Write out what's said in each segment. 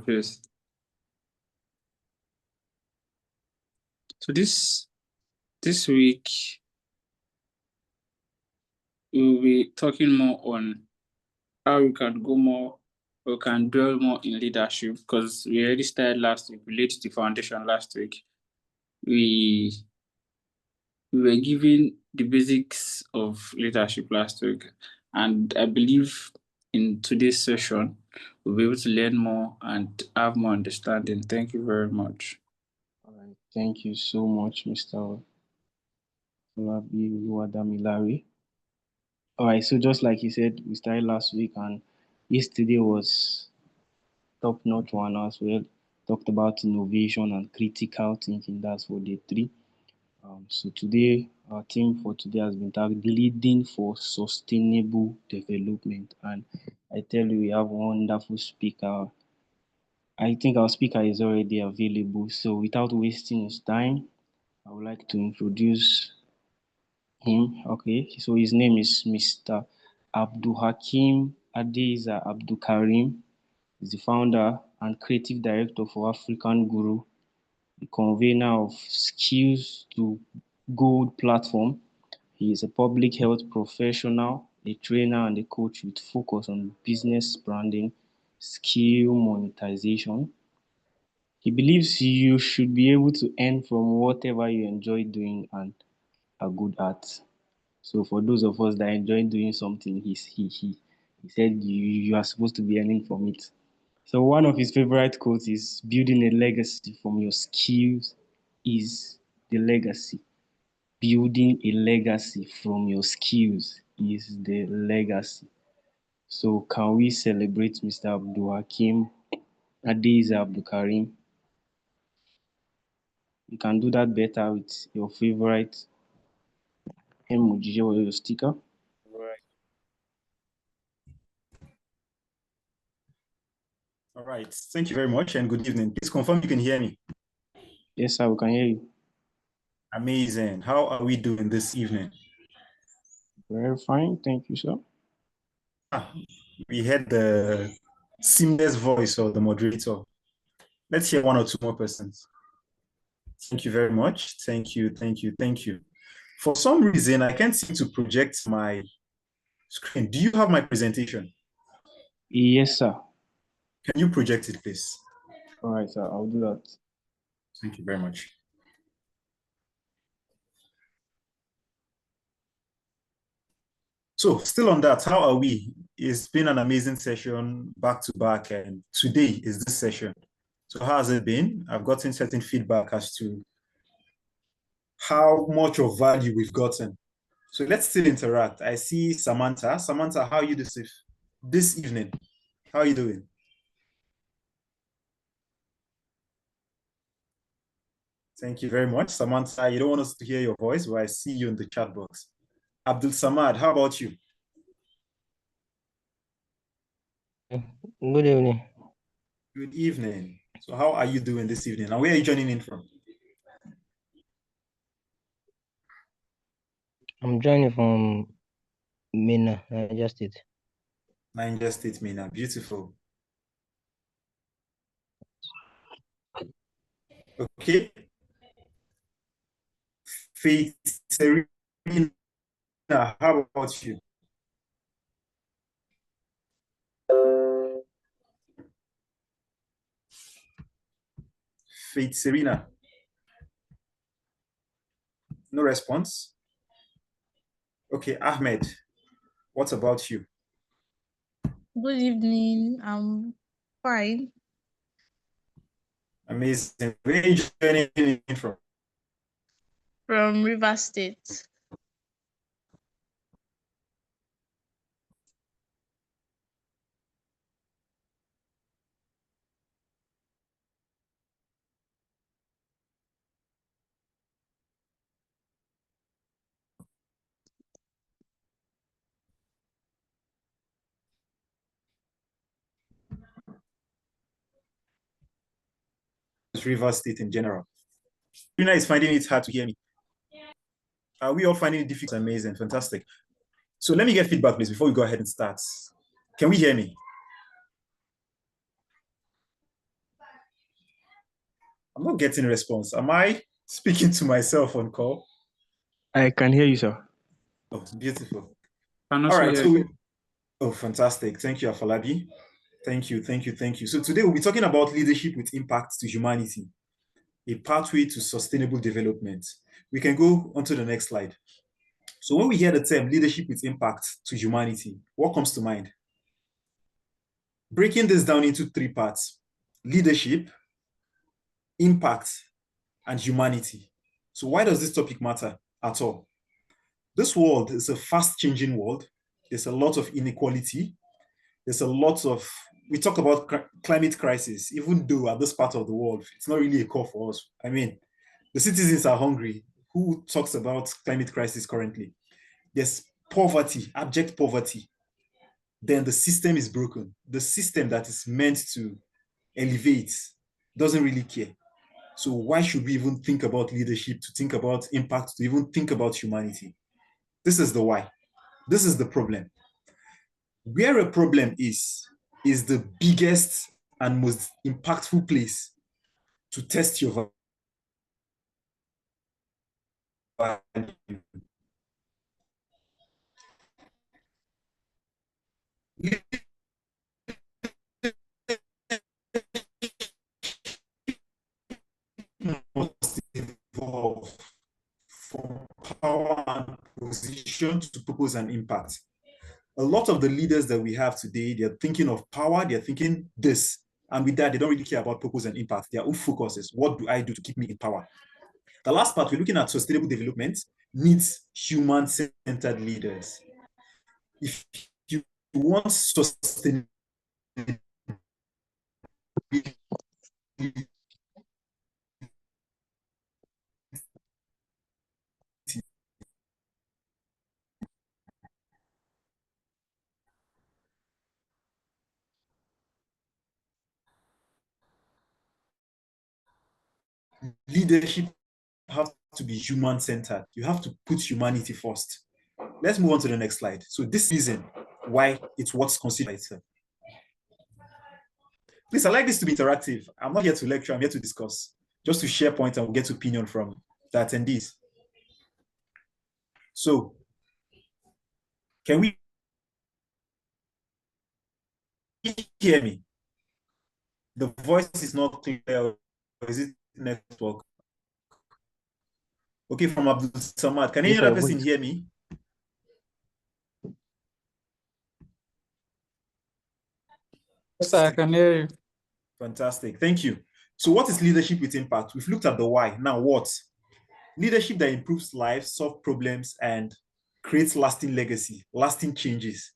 please. So this week we'll be talking more on how we can dwell more in leadership, because we already started last week. We laid the foundation last week. We were given the basics of leadership last week, and I believe in today's session we'll be able to learn more and have more understanding. Thank you very much. All right, thank you so much, Mr. Olabi Oluwadamilare. All right, so just like you said, we started last week, and yesterday was top-notch one as well. Talked about innovation and critical thinking. That's for day 3. So today, our theme for today has been tagged Leading for Sustainable Development. And I tell you, we have a wonderful speaker. I think our speaker is already available. So without wasting his time, I would like to introduce him. Okay, so his name is Mr. Abdulhakeem Adeiza Abdulkarim. He's the founder and creative director for African Guru, the convener of Skills to Gold platform. He is a public health professional, a trainer, and a coach with focus on business branding, skill monetization. He believes you should be able to earn from whatever you enjoy doing and are good at. So for those of us that enjoy doing something, he said you are supposed to be earning from it. So one of his favorite quotes is, building a legacy from your skills is the legacy. Building a legacy from your skills is the legacy. So can we celebrate Mr. Abdulhakeem Adeiza Abdulkarim? You can do that better with your favorite emoji or your sticker. All right. Thank you very much and good evening. Please confirm you can hear me. Yes, sir, we can hear you. Amazing. How are we doing this evening? Very fine. Thank you, sir. We heard the seamless voice of the moderator. Let's hear 1 or 2 more persons. Thank you very much. Thank you. Thank you. Thank you. For some reason, I can't seem to project my screen. Do you have my presentation? Yes, sir. Can you project it, please? All right, sir. I'll do that. Thank you very much. So still on that, how are we? It's been an amazing session back to back, and today is this session. So how has it been? I've gotten certain feedback as to how much of value we've gotten. So let's still interact. I see Samantha. Samantha, how are you this evening? How are you doing? Thank you very much. Samantha, you don't want us to hear your voice, but I see you in the chat box. Abdul Samad, how about you? Good evening. Good evening. So how are you doing this evening? And where are you joining in from? I'm joining from Mina, Niger State. Niger State, Mina. Beautiful. Okay. Faith Serena, how about you? Faith Serena. No response. Okay, Ahmed, what about you? Good evening. I'm fine. Amazing. Where are you joining in from? From Rivers State. Rivers State in general. Serena is finding it hard to hear me. Are we all finding it difficult? Amazing, fantastic. So let me get feedback, please, before we go ahead and start. Can we hear me? I'm not getting a response. Am I speaking to myself on call? I can hear you, sir. Oh, beautiful. Can All also right. hear So, you. oh, fantastic. Thank you, Afalabi. Thank you, thank you, thank you. So today we'll be talking about leadership with impact to humanity, a pathway to sustainable development. We can go on to the next slide. So when we hear the term leadership with impact to humanity, what comes to mind? Breaking this down into three parts: leadership, impact, and humanity. So why does this topic matter at all? This world is a fast-changing world. There's a lot of inequality. There's a lot of, we talk about climate crisis, even though at this part of the world, it's not really a call for us. I mean, the citizens are hungry. Who talks about climate crisis currently? There's poverty, abject poverty. Then the system is broken. The system that is meant to elevate doesn't really care. So why should we even think about leadership, to think about impact, to even think about humanity? This is the why. This is the problem. Where a problem is the biggest and most impactful place to test your value. Must evolve from power and position to purpose and impact. A lot of the leaders that we have today, they're thinking of power, they're thinking this, and with that, they don't really care about purpose and impact. Their own focus is, what do I do to keep me in power? The last part, we're looking at sustainable development needs human-centered leaders. If you want sustainability, leadership have to be human-centered. You have to put humanity first. Let's move on to the next slide. So this reason why it's what's considered. Please, I like this to be interactive. I'm not here to lecture, I'm here to discuss, just to share points and we'll get opinion from the attendees. So, can we hear me? The voice is not clear, or is it network? Okay, from Abdul Samad. Can any Yes, other sir, person wait. hear me? Yes, I can hear you. Fantastic, thank you. So what is leadership with impact? We've looked at the why. Now what? Leadership that improves lives, solves problems, and creates lasting legacy, lasting changes.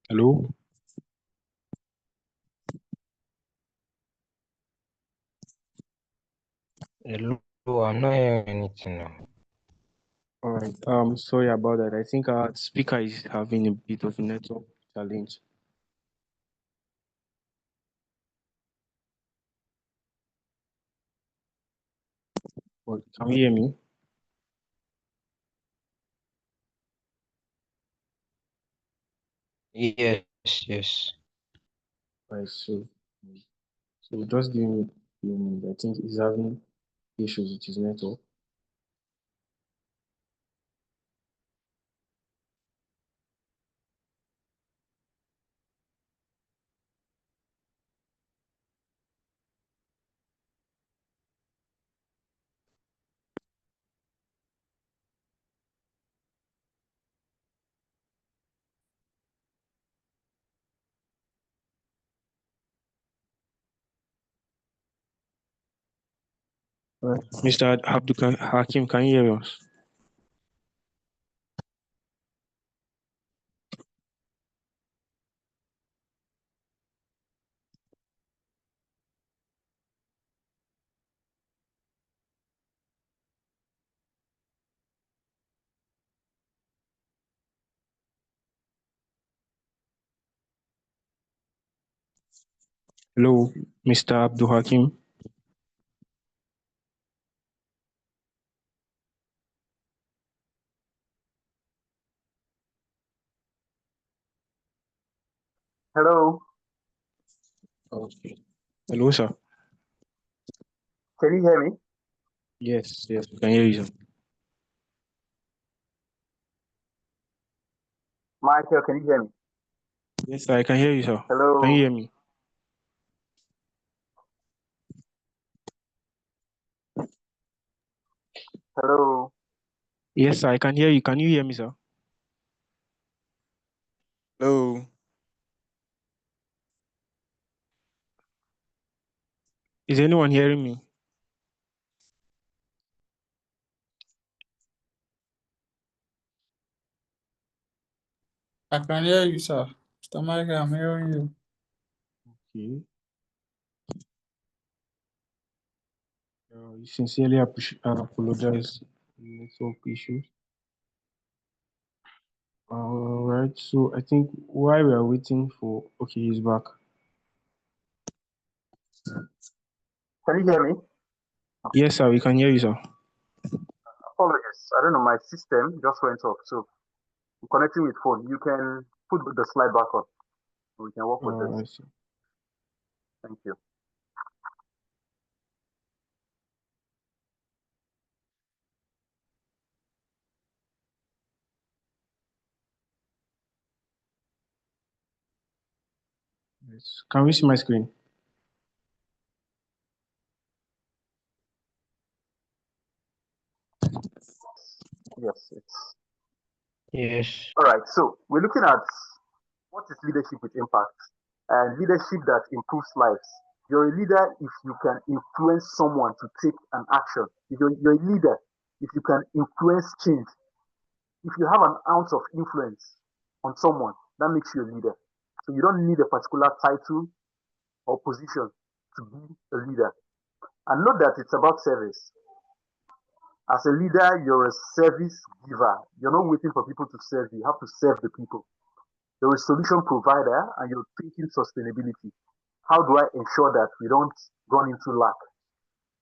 Hello? Hello, I'm not hearing anything now. All right. Sorry about that. I think our speaker is having a bit of a network challenge. But can you hear me? Yes, yes. Right, so just give me a minute. I think he's having issues with his network. All right. Mr. Abdul Hakim, can you hear us? Hello, Mr. Abdul Hakim. Hello, Okay. Hello, sir. can you hear me? Yes, we can hear you, sir. Michael, can you hear me? Yes, sir, I can hear you, sir. Hello, Can you hear me? hello. Yes, sir, I can hear you. Can you hear me, sir? Hello. Is anyone hearing me? I can hear you, sir. Mr. Michael, I'm hearing you. Okay. Sincerely apologize for the network issues. All right. So I think while we are waiting for, okay, he's back. Can you hear me? Yes, sir, we can hear you, sir. Apologies. I don't know, my system just went off. So I'm connecting with phone. You can put the slide back on. We can work with I this. see. Thank you. Yes. Can we see my screen? Yes, it's Yes. all right. So we're looking at what is leadership with impact and leadership that improves lives. You're a leader if you can influence someone to take an action. If you're a leader if you can influence change. If you have an ounce of influence on someone, that makes you a leader. So you don't need a particular title or position to be a leader. And note that it's about service. As a leader, you're a service giver. You're not waiting for people to serve you. You have to serve the people. You're a solution provider and you're thinking sustainability. How do I ensure that we don't run into lack?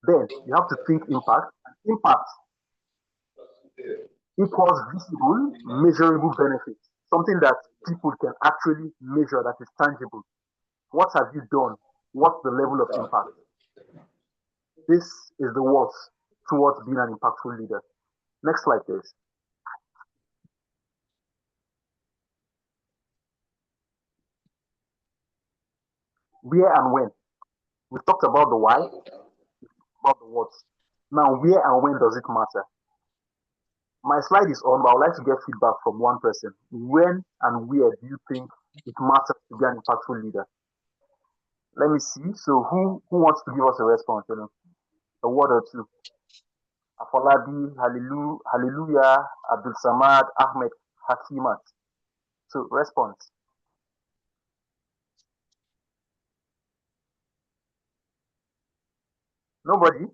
Then you have to think impact. And impact equals visible, measurable benefits. Something that people can actually measure that is tangible. What have you done? What's the level of impact? This is the worth towards being an impactful leader. Next slide, please. Where and when. We talked about the why, about the what. Now, where and when does it matter? My slide is on, but I would like to get feedback from one person. When and where do you think it matters to be an impactful leader? Let me see. So, who wants to give us a response? A word or two. Afolabi, Hallelujah, Abdul Samad, Ahmed, Hakimat. So, response. Nobody?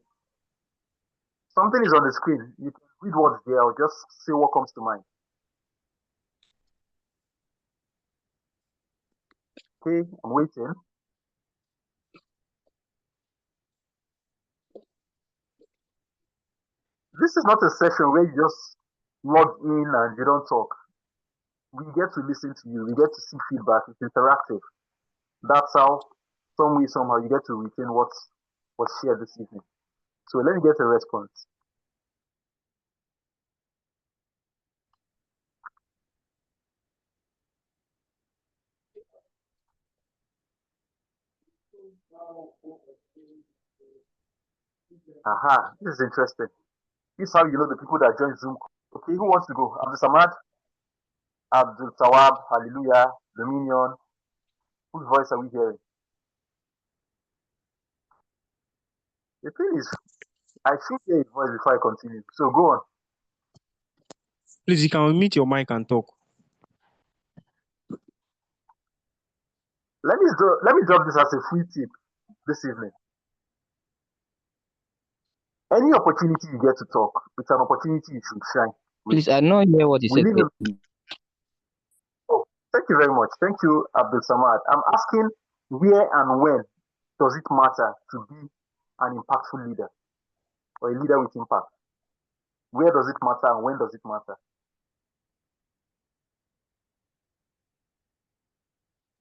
Something is on the screen. You can read what's there or just say what comes to mind. Okay, I'm waiting. This is not a session where you just log in and you don't talk. We get to listen to you. We get to see feedback. It's interactive. That's how, some way, somehow, you get to retain what was shared this evening. So let me get a response. Aha, this is interesting. This is how you know the people that join Zoom. Okay, who wants to go? Abdul Samad, Abdul Tawab, Hallelujah, Dominion. Whose voice are we hearing? The thing is, I should hear his voice before I continue. So go on. Please, you can unmute your mic and talk. Let me drop this as a free tip this evening. Any opportunity you get to talk, it's an opportunity you should shine. Please, I don't hear what you We said. live in. Oh, thank you very much. Thank you, Abdul Samad. I'm asking where and when does it matter to be an impactful leader or a leader with impact? Where does it matter and when does it matter?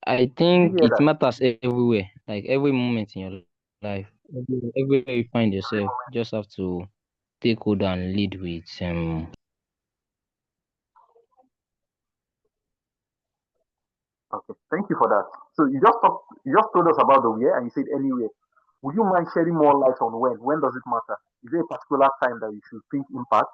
I think hear it that? matters everywhere, like every moment in your life, everywhere you find yourself, you just have to take hold and lead with Okay, thank you for that. So you just told us about the where and you said anywhere. Would you mind shedding more light on when? When does it matter? Is there a particular time that you should think impact?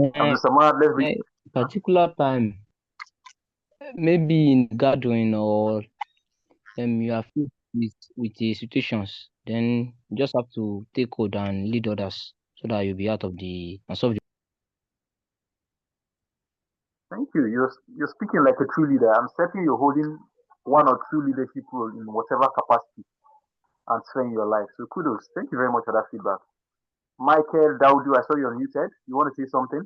uh, Mr. Samad, let's read. particular time, maybe in gathering or you are faced with the situations, then you just have to take hold and lead others so that you'll be out of the and solve the Thank you. You're speaking like a true leader. I'm certain you're holding one or two leadership role in whatever capacity and sphere in your life. So kudos. Thank you very much for that feedback. Michael Daudu, I saw you're muted. You want to say something?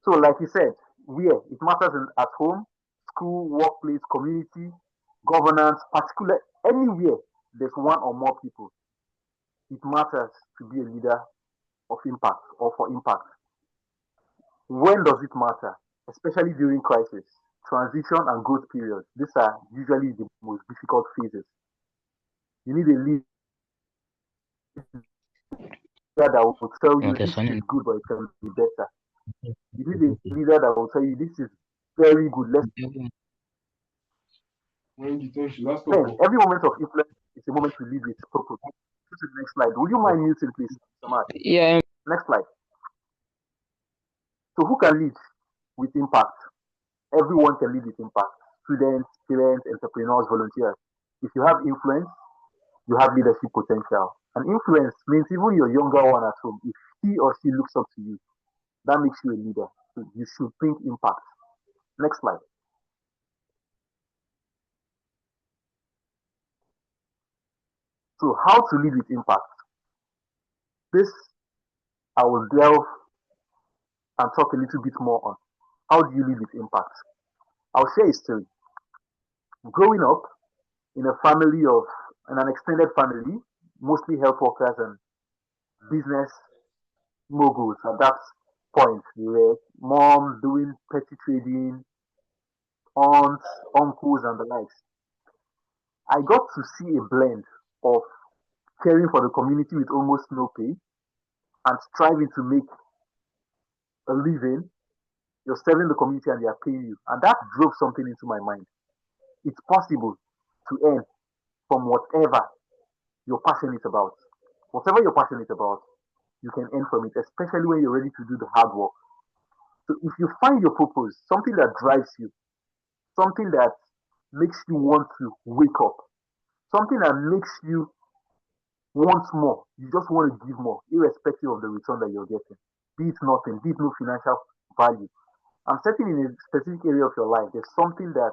So, like you said, where it matters at home, school, workplace, community, governance, particular anywhere there's one or more people, it matters to be a leader of impact or for impact. When does it matter? Especially during crisis, transition, and growth periods. These are usually the most difficult phases. You need a leader that will tell you this is understanding. good, but it can be better. You need a leader that will tell you this is very good. Let's every moment of influence is a moment to lead with purpose. Go to the next slide. Would you mind muting, please, Samad? Yeah, Next slide. So, who can lead with impact? Everyone can lead with impact. Students, parents, entrepreneurs, volunteers. If you have influence, you have leadership potential. And influence means even your younger one at home, if he or she looks up to you, that makes you a leader. So you should think impact. Next slide. So, how to lead with impact? This I will delve and talk a little bit more on. How do you lead with impact? I'll share a story. Growing up in in an extended family, mostly health workers and business moguls at that point, we were mom doing petty trading, aunts, uncles, and the likes. I got to see a blend of caring for the community with almost no pay and striving to make a living. You're serving the community and they are paying you. And that drove something into my mind. It's possible to earn from whatever you're passionate about. Whatever you're passionate about, you can earn from it, especially when you're ready to do the hard work. So if you find your purpose, something that drives you, something that makes you want to wake up, something that makes you want more, you just want to give more, irrespective of the return that you're getting. Be it nothing, be it no financial value. I'm certain in a specific area of your life, there's something that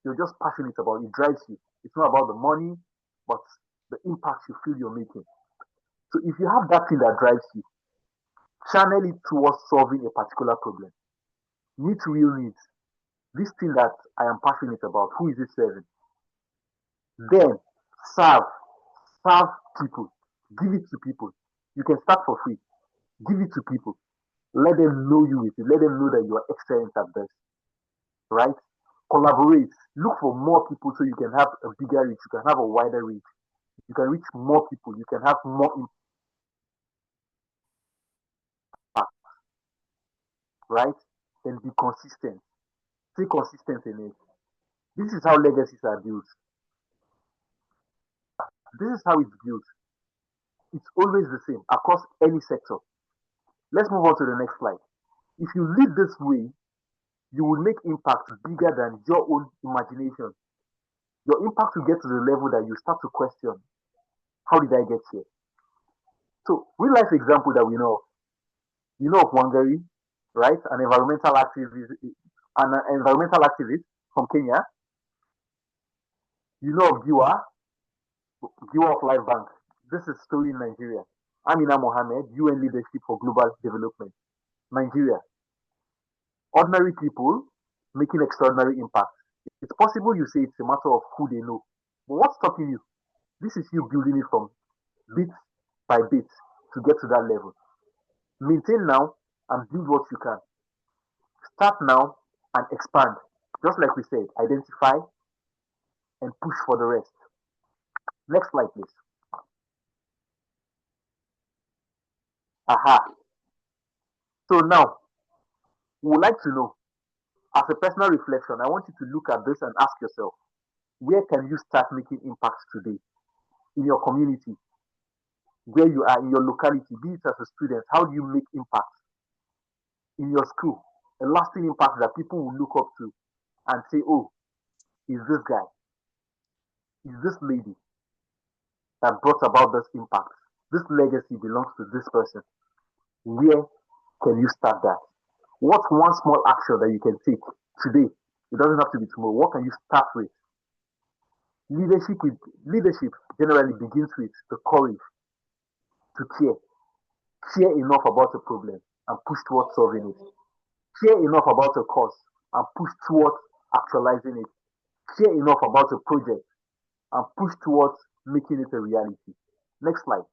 you're just passionate about. It drives you. It's not about the money, but the impact you feel you're making. So if you have that thing that drives you, channel it towards solving a particular problem. Meet real needs. This thing that I am passionate about, who is it serving? Then serve. Serve people. Give it to people. You can start for free. Give it to people. Let them know you with it. Let them know that you are excellent at this. Right? Collaborate. Look for more people so you can have a bigger reach. You can have a wider reach. You can reach more people. You can have more impact. Right? Then be consistent. Stay consistent in it. This is how legacies are built. This is how it's built. It's always the same across any sector. Let's move on to the next slide. If you lead this way, you will make impact bigger than your own imagination. Your impact will get to the level that you start to question, how did I get here? So, real life example that we know, you know of Wangari, right? An environmental activist from Kenya. You know of Giwa of Life Bank. This is story in Nigeria. Amina Mohammed, UN Leadership for Global Development, Nigeria. Ordinary people making extraordinary impact. It's possible you say it's a matter of who they know, but what's stopping you? This is you building it from bit by bit to get to that level. Maintain now and build what you can. Start now and expand. Just like we said, identify and push for the rest. Next slide, please. Aha. So now, we would like to know, as a personal reflection, I want you to look at this and ask yourself, where can you start making impacts today? In your community, where you are, in your locality, be it as a student, how do you make impact? In your school, a lasting impact that people will look up to and say, oh, is this guy, is this lady that brought about this impact? This legacy belongs to this person. Where can you start that? What's one small action that you can take today? It doesn't have to be tomorrow. What can you start with? Leadership generally begins with the courage to care enough about a problem and push towards solving it, care enough about a cause and push towards actualizing it, care enough about a project and push towards making it a reality. Next slide.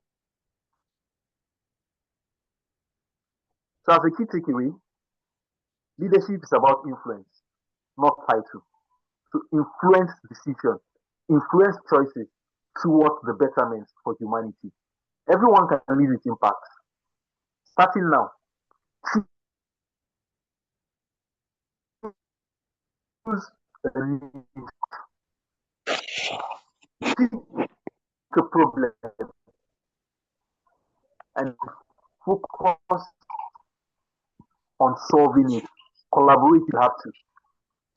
So, as a key takeaway, leadership is about influence, not title. To influence decisions, influence choices towards the betterment for humanity. Everyone can lead with impact. Starting now, choose a niche, pick a problem, and focus on solving it. Collaborate, you have to.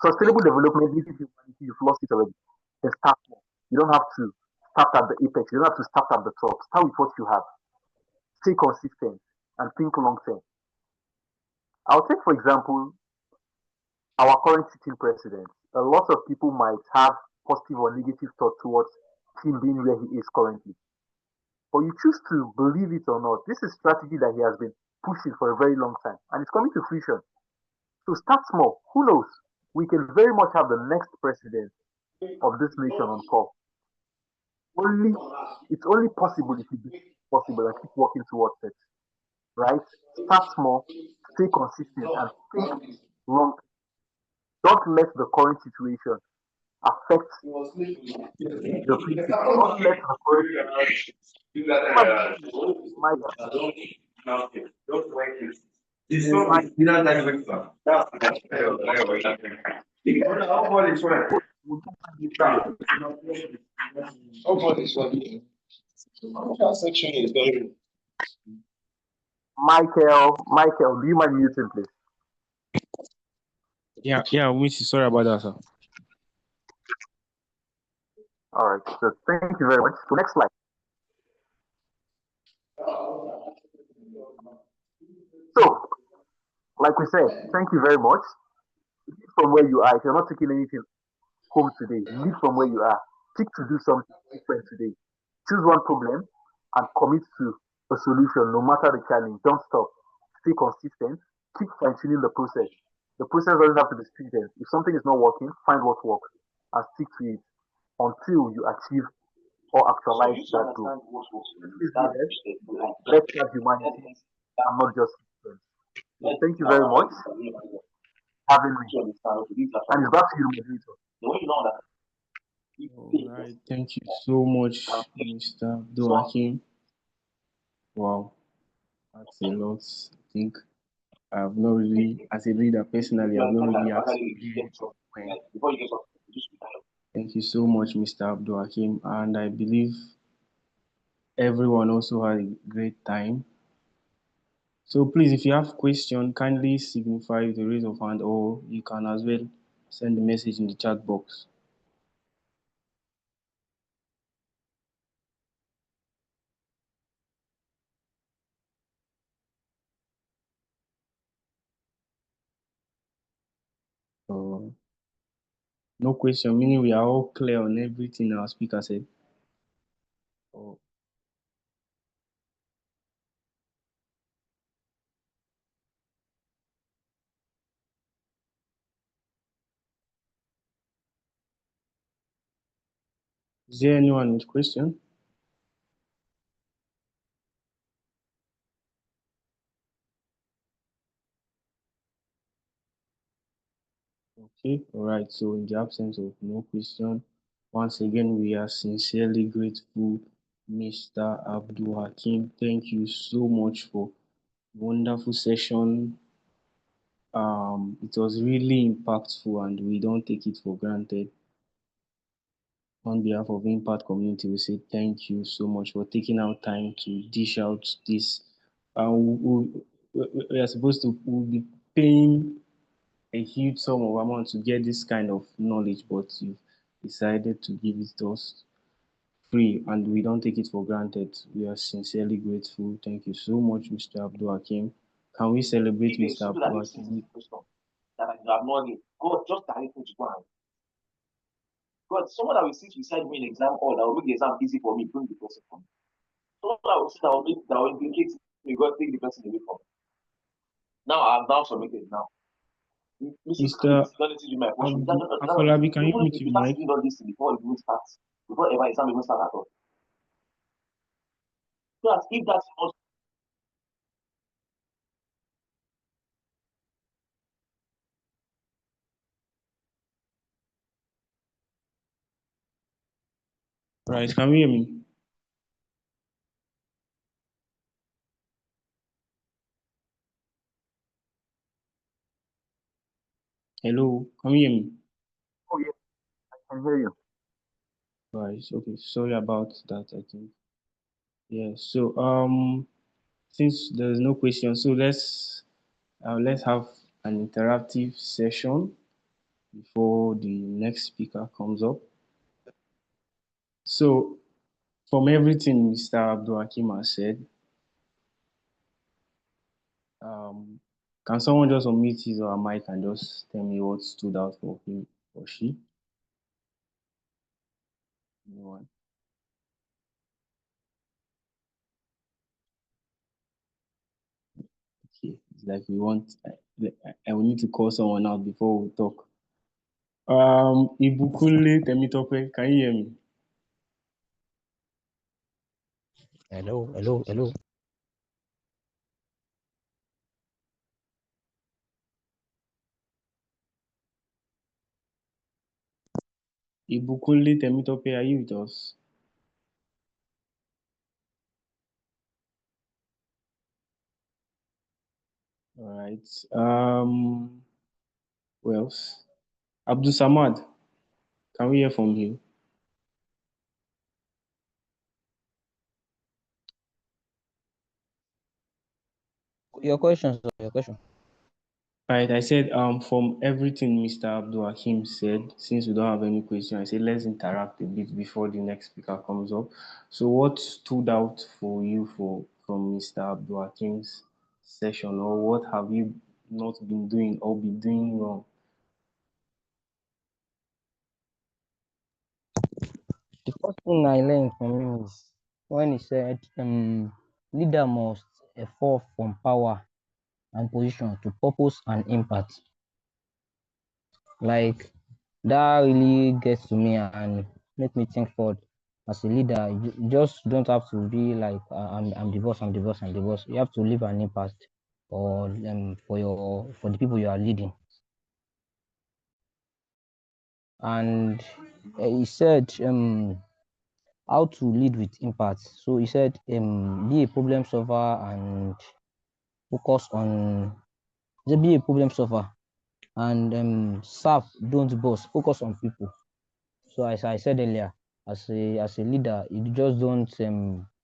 Sustainable development leads to humanity, you've lost it already. Then start more. You don't have to start at the apex, you don't have to start at the top. Start with what you have. Stay consistent and think long term. I'll take, for example, our current sitting president. A lot of people might have positive or negative thought towards him being where he is currently. But you choose to believe it or not, this is strategy that he has been pushing for a very long time and it's coming to fruition. So start small. Who knows? We can very much have the next president of this nation on call. Only it's only possible if you do it possible and keep working towards it. Right? Start small, stay consistent, and think long. Don't let the current situation affect the principle. Don't let the current my Michael, do you mind muting, please? Yeah, Missy, sorry about that, sir. All right, so thank you very much. So next slide. So, like we said, thank you very much. Lead from where you are. If you're not taking anything home today, lead from where you are. Pick to do something different today. Choose one problem and commit to a solution, no matter the challenge. Don't stop. Stay consistent. Keep fine tuning the process. The process doesn't have to be stringent. If something is not working, find what works and stick to it until you achieve or actualize that goal. Please do that. Let's have humanity and not just systems. So thank you very much for having me. And it's back to you, moderator. All right, thank you so much, Mr. Doakim. Wow, that's a lot. I think I've not really, as a leader personally, I've not really asked when. Thank you so much, Mr. Abdul Hakim, and I believe everyone also had a great time. So please, if you have question, kindly signify with a raise of hand, or you can as well send a message in the chat box. No question, meaning we are all clear on everything our speaker said. Oh. Is there anyone with question? Okay, all right. So in the absence of no question, once again, we are sincerely grateful, Mr. Abdul Hakim. Thank you so much for wonderful session. It was really impactful and we don't take it for granted. On behalf of Impact Community, we say thank you so much for taking out time to dish out this. We are supposed to we'll be paying a huge sum of amount to get this kind of knowledge, but you've decided to give it to us free and we don't take it for granted. We are sincerely grateful. Thank you so much, Mr. Abdul Hakim. Can we celebrate Mr. Abdul Hakim? That I have not yet. God just direct me to go and God, someone that will sit beside me in exam hall that will make the exam easy for me, bring the person for me. Someone that will sit that will implicate me, God take the person away from me. Now I'm now submitted now. Mr. Afolabi, can you mute your mic? All this before it even starts, before ever exam even start at all. So that if that's not Right, can you hear me? Hello, can you hear me? Oh yeah, I can hear you. Right, okay, sorry about that, I think. Yeah, so since there's no question, so let's have an interactive session before the next speaker comes up. So from everything Mr. Abdul Hakim has said, can someone just unmute his or her mic and just tell me what stood out for him or she? Anyone? Okay, it's like we want, I will need to call someone out before we talk. Ibukunle Temitope, can you hear me? Hello. Ibukunle Temitope, are you with us? All right. Who else? Abdul Samad, can we hear from you? Your question, sir, your question. Right, I said from everything Mr. Abdul Hakim said, since we don't have any question, I said let's interact a bit before the next speaker comes up. So what stood out for you from Mr. Abdul Hakim's session, or what have you not been doing or be doing wrong? The first thing I learned from him is when he said, leader must evolve from power and position to purpose and impact. Like that really gets to me and make me think forward. As a leader, you just don't have to be like I'm the boss, I'm the boss, I'm the boss. You have to leave an impact or for the people you are leading. And he said how to lead with impact. So he said be a problem solver and focus on be a problem solver and serve, don't boss, focus on people. So as I said earlier, as a leader, you just don't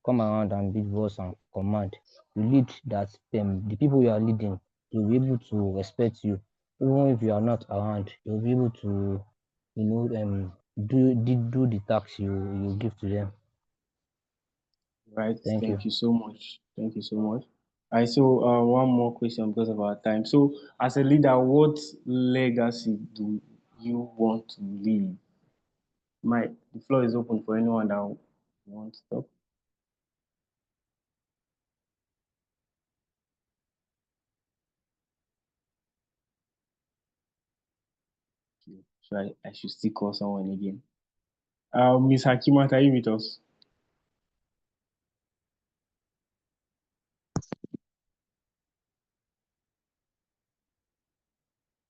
come around and be boss and command. You lead that the people you are leading, you'll be able to respect you. Even if you are not around, you'll be able to, do the tasks you give to them. Right, Thank you. thank you so much. Thank you so much. I so one more question because of our time. So as a leader, what legacy do you want to leave? The floor is open for anyone that wants to talk. Okay. So I should still call someone again. Miss Hakimat, are you with us?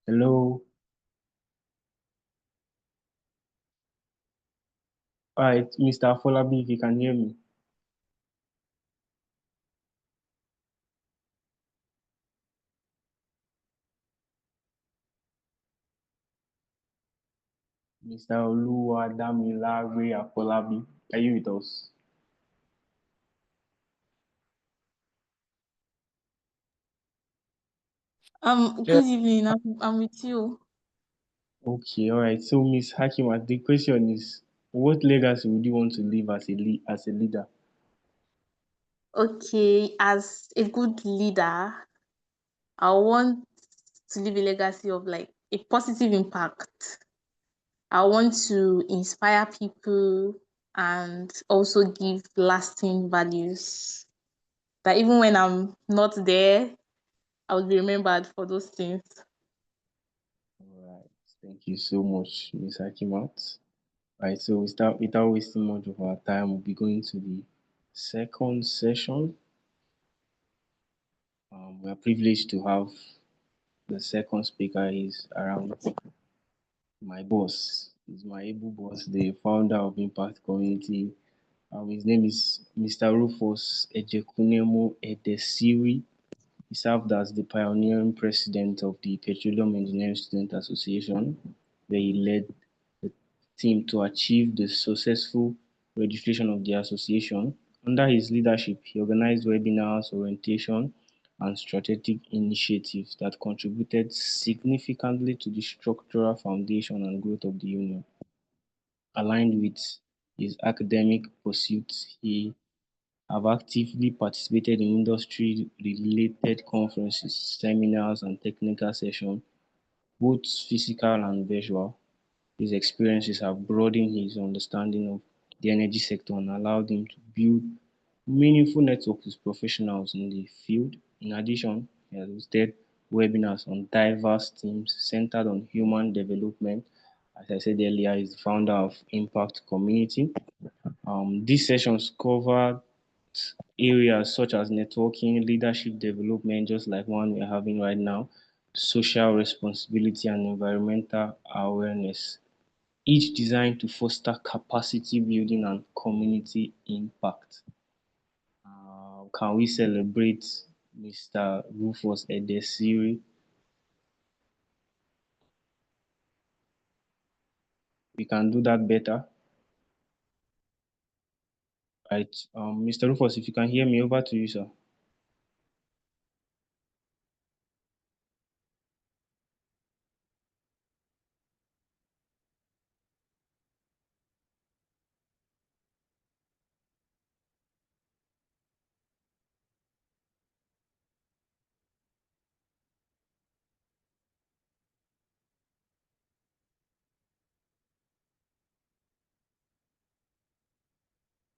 Hello. All right, Mr. Afolabi, if you can hear me. Mr. Oluwadamilare Afolabi, are you with us? Good evening. I'm with you. Okay, all right. So, Miss Hakimat, the question is, what legacy would you want to leave as a leader? Okay, as a good leader, I want to leave a legacy of like a positive impact. I want to inspire people and also give lasting values. That even when I'm not there, I will be remembered for those things. All right. Thank you so much, Miss Hakimat. All right, so without wasting much of our time, we'll be going to the second session. We are privileged to have the second speaker is around my boss. He's my able boss, the founder of Impact Community. His name is Mr. Rufus Ejekunemo Edesiri. He served as the pioneering president of the Petroleum Engineering Student Association, where he led the team to achieve the successful registration of the association. Under his leadership, he organized webinars, orientation, and strategic initiatives that contributed significantly to the structural foundation and growth of the union. Aligned with his academic pursuits, he have actively participated in industry-related conferences, seminars, and technical sessions, both physical and virtual. His experiences have broadened his understanding of the energy sector and allowed him to build meaningful networks with professionals in the field. In addition, he has hosted webinars on diverse themes centered on human development. As I said earlier, he's the founder of Impact Community. These sessions covered areas such as networking, leadership development, just like one we're having right now, social responsibility, and environmental awareness, each designed to foster capacity building and community impact. Can we celebrate Mr. Rufus Edesiri? We can do that better. Right. Mr. Rufus, if you can hear me, over to you, sir.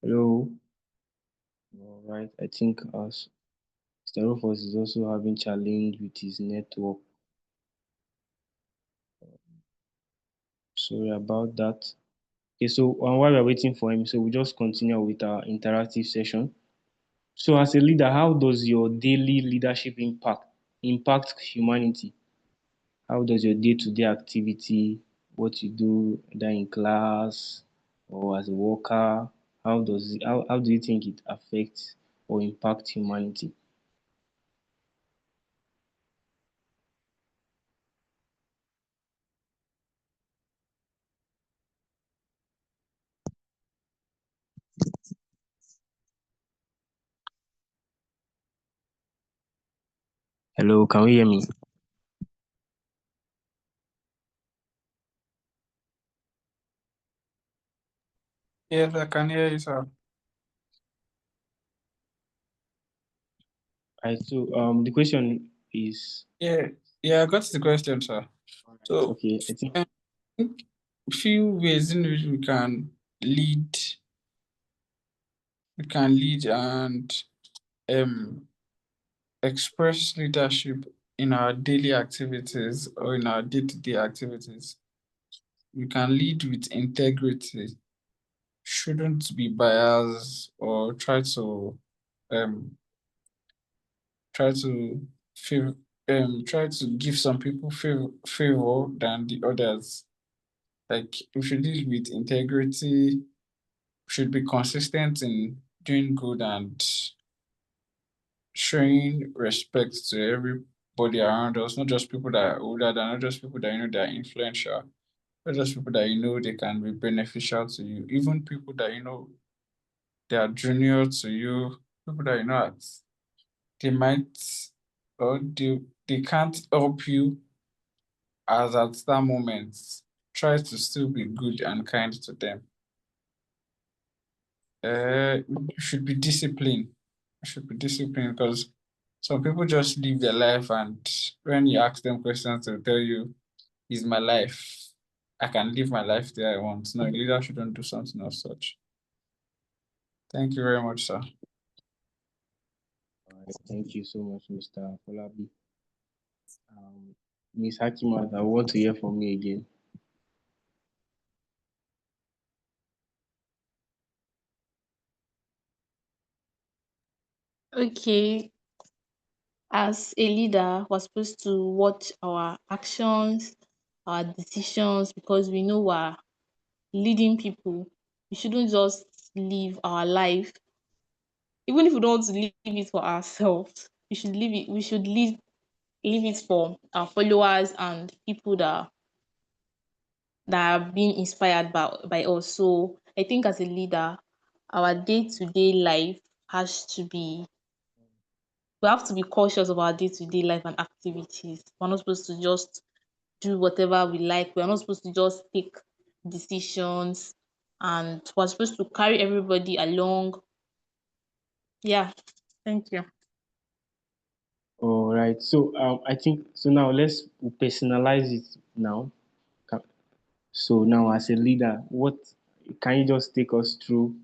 Hello. All right. I think us Mr. Rufus is also having challenge with his network. Sorry about that. Okay, so while we're waiting for him, so we just continue with our interactive session. So as a leader, how does your daily leadership impact humanity? How does your day-to-day activity, what you do either in class or as a worker, how do you think it affects or impacts humanity? Hello, can you hear me? Yes, I can hear you, sir. Right, so the question is, Yeah, I got the question, sir. So, okay, I think few ways in which we can lead and express leadership in our daily activities or in our day-to-day activities. We can lead with integrity. shouldn't be biased or um try to favor try to give some people favor than the others. Like we should live with integrity, should be consistent in doing good and showing respect to everybody around us, not just people that are older than, not just people that they are influential, not just people that they can be beneficial to you, even people that they are junior to you, people that they might or they can't help you as at that moment. Try to still be good and kind to them. You should be disciplined. You should be disciplined because some people just live their life, and when you ask them questions, they'll tell you, "Is my life. I can live my life the way I want." No, a leader shouldn't do something of such. Thank you very much, sir. All right, thank you so much, Mr. Folabi. Ms. Hakimat, I want to hear from you again. Okay, as a leader, we're supposed to watch our actions, our decisions, because we know we're leading people. We shouldn't just live our life, even if we don't want to live it for ourselves. We should live it. We should live it for our followers and people that are being inspired by us. So I think as a leader, our day-to-day life has to be we have to be cautious of our day-to-day life and activities. We're not supposed to just do whatever we like. We're not supposed to just take decisions, and we're supposed to carry everybody along. Yeah, thank you. All right. So I think so now let's personalize it now. So now as a leader, what can you just take us through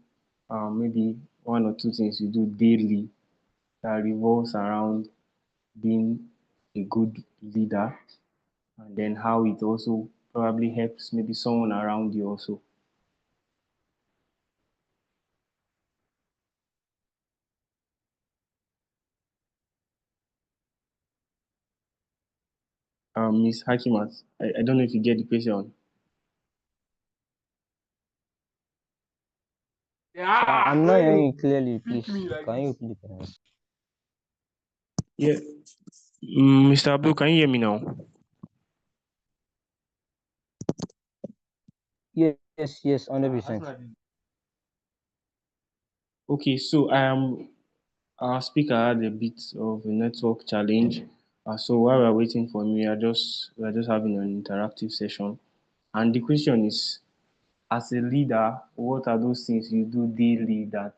maybe one or two things you do daily that revolves around being a good leader, and then how it also probably helps maybe someone around you also. Miss Hakimat, I don't know if you get the question. I'm not hearing you clearly, please. Can you repeat the question? Yeah. Mr. Abdul, can you hear me now? Yes, 100%. Okay, so our speaker had a bit of a network challenge. So while we're waiting for me, we're just having an interactive session. And the question is, as a leader, what are those things you do daily that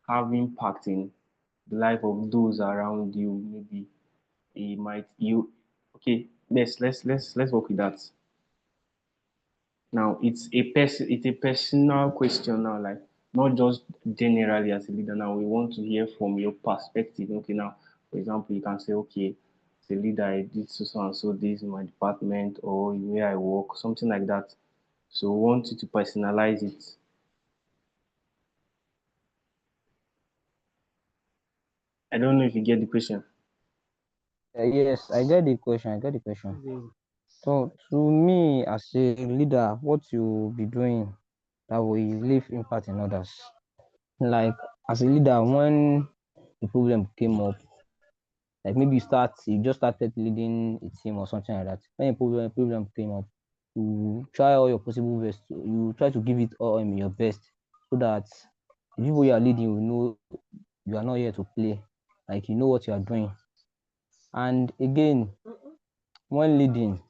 have impact in the life of those around you? Maybe it might you okay, let's work with that. Now it's a personal question now, like not just generally as a leader. Now we want to hear from your perspective. Okay, now for example, you can say, okay, as a leader, I did so and so this in my department or where I work, something like that. So we want you to personalize it. I don't know if you get the question. Yes, I get the question. So, to me, as a leader, what you be doing that will leave impact in others. Like, as a leader, when the problem came up, like maybe you just started leading a team or something like that. When a problem came up, you try all your possible best. You try to give it all your best so that the people you are leading will know you are not here to play. Like, you know what you are doing. And again, when leading,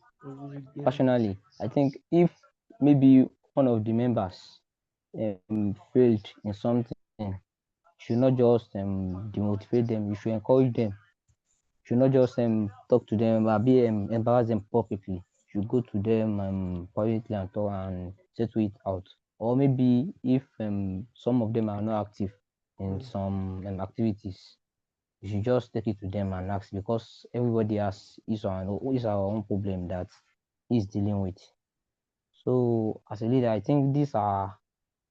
personally, I think if maybe one of the members failed in something, you should not just demotivate them. You should encourage them. You should not just talk to them or be embarrass them publicly. You should go to them privately and talk and settle it out. Or maybe if some of them are not active in some activities, you should just take it to them and ask, because everybody has his or her own problem that he's dealing with. So as a leader, I think these are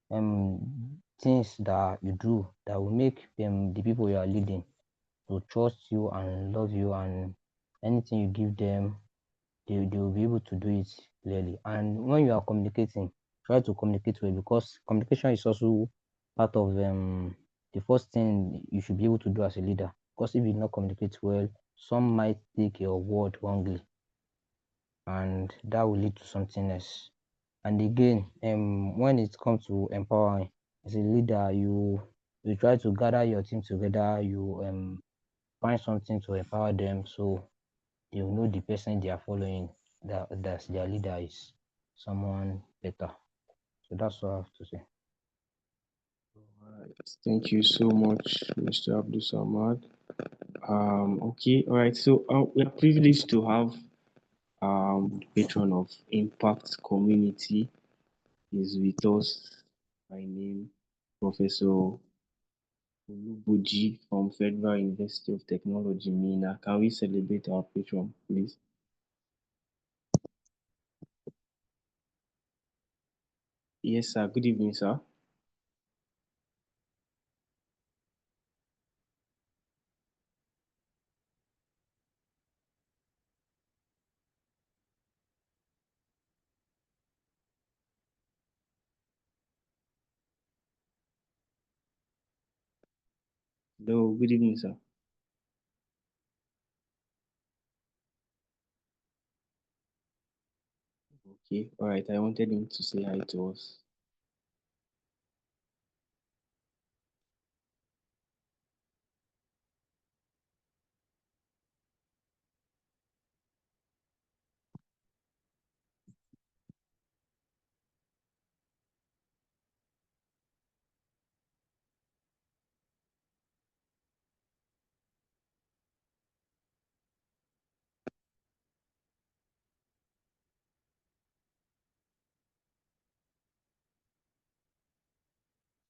things that you do that will make the people you are leading to trust you and love you, and anything you give them, they will be able to do it clearly. And when you are communicating, try to communicate well, because communication is also part of the first thing you should be able to do as a leader. Because if you not communicate well, some might take your word wrongly, and that will lead to something else. And again, when it comes to empowering, as a leader, you try to gather your team together, you find something to empower them, so they will know the person they are following, that's their leader, is someone better. So that's what I have to say. Alright, thank you so much, Mr. Abdul Samad. Okay, all right. So we are privileged to have the patron of Impact Community is with us by name Professor Olubuji from Federal University of Technology, Mina. Can we celebrate our patron, please? Yes, sir. Good evening, sir. Hello, good evening, sir. Okay, all right. I wanted him to say hi to us.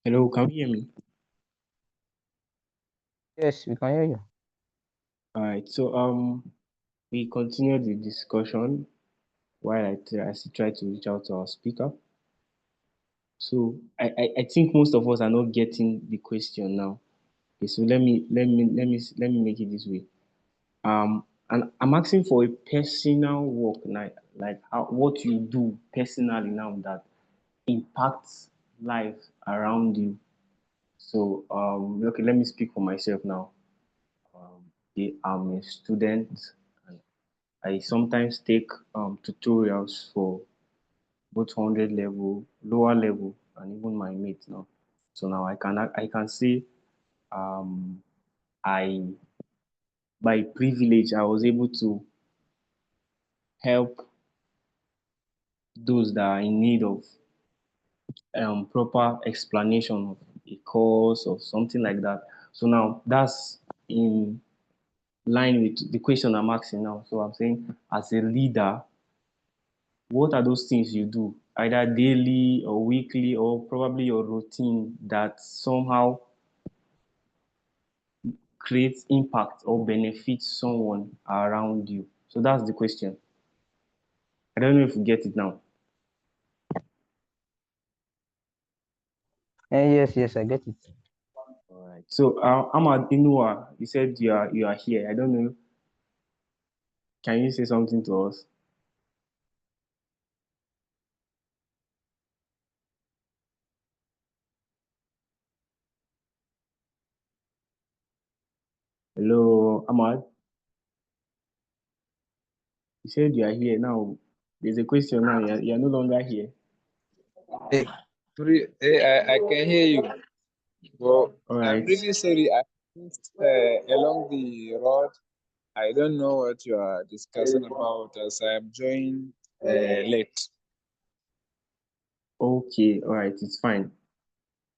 Hello, can you hear me? Yes, we can hear you. All right. So we continue the discussion while I still try to reach out to our speaker. So I think most of us are not getting the question now. Okay, so let me make it this way. And I'm asking for a personal work, like how, what you do personally now that impacts life around you. So okay, let me speak for myself now. I'm a student, and I sometimes take tutorials for both 100 level, lower level, and even my mates now. So now I can say um, I by privilege I was able to help those that are in need of proper explanation of a course or something like that. So now that's in line with the question I'm asking now. So I'm saying, as a leader, what are those things you do, either daily or weekly or probably your routine, that somehow creates impact or benefits someone around you? So that's the question. I don't know if you get it now. Yes, I get it. All right. So Ahmad Inua, you said you are here. I don't know. Can you say something to us? Hello, Ahmad. You said you are here now. There's a question now. You're no longer here. Hey, I can hear you. Well, All I'm right. really sorry. I missed along the road. I don't know what you are discussing about as I am joined late. Okay. All right. It's fine.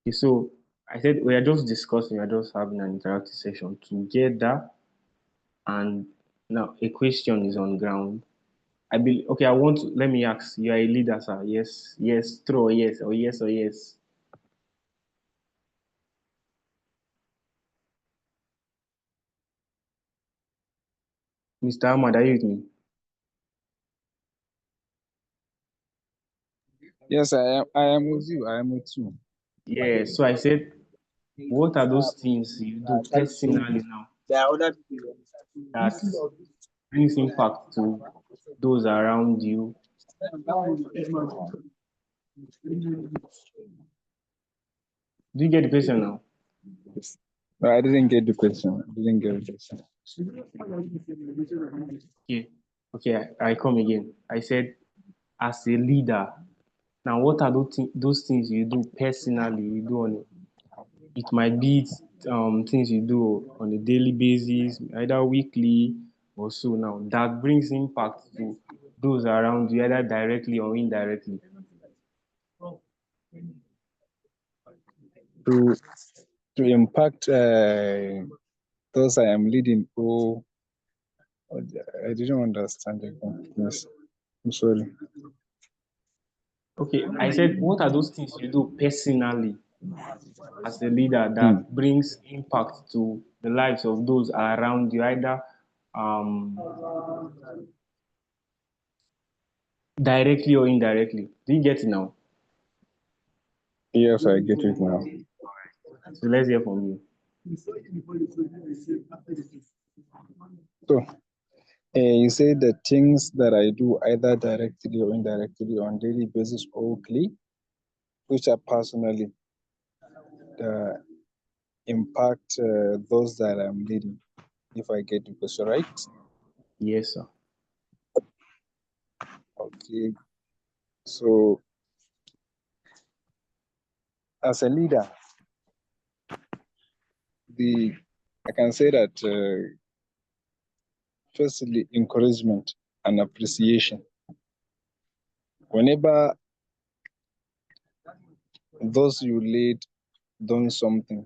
Okay, so I said we are just discussing. We are just having an interactive session together, and now a question is on ground. I believe. Okay. I want to let me ask. You are a leader, sir. Yes. Yes. True. Or yes. Or yes. Or yes. Mr. Ahmad, are you with me? Yes, I am with you. I am with you. Yeah, so I said, what are those things you do personally now that brings impact to those around you? Do you get the question now? No, I didn't get the question. I didn't get the question. Okay, I come again. I said, as a leader, now what are those things you do personally? You do on it might be things you do on a daily basis, either weekly or so. Now that brings impact to those around you, either directly or indirectly. To impact those I am leading. Oh, I didn't understand the question. Yes, I'm sorry. Okay, I said, what are those things you do personally as a leader that brings impact to the lives of those around you, either directly or indirectly? Do you get it now? Yes, I get it now. So let's hear from you. So, you say the things that I do either directly or indirectly on daily basis or weekly, which are personally impact those that I'm leading, if I get the question right? Yes, sir. Okay. So, as a leader, I can say that firstly, encouragement and appreciation. Whenever those you lead doing something,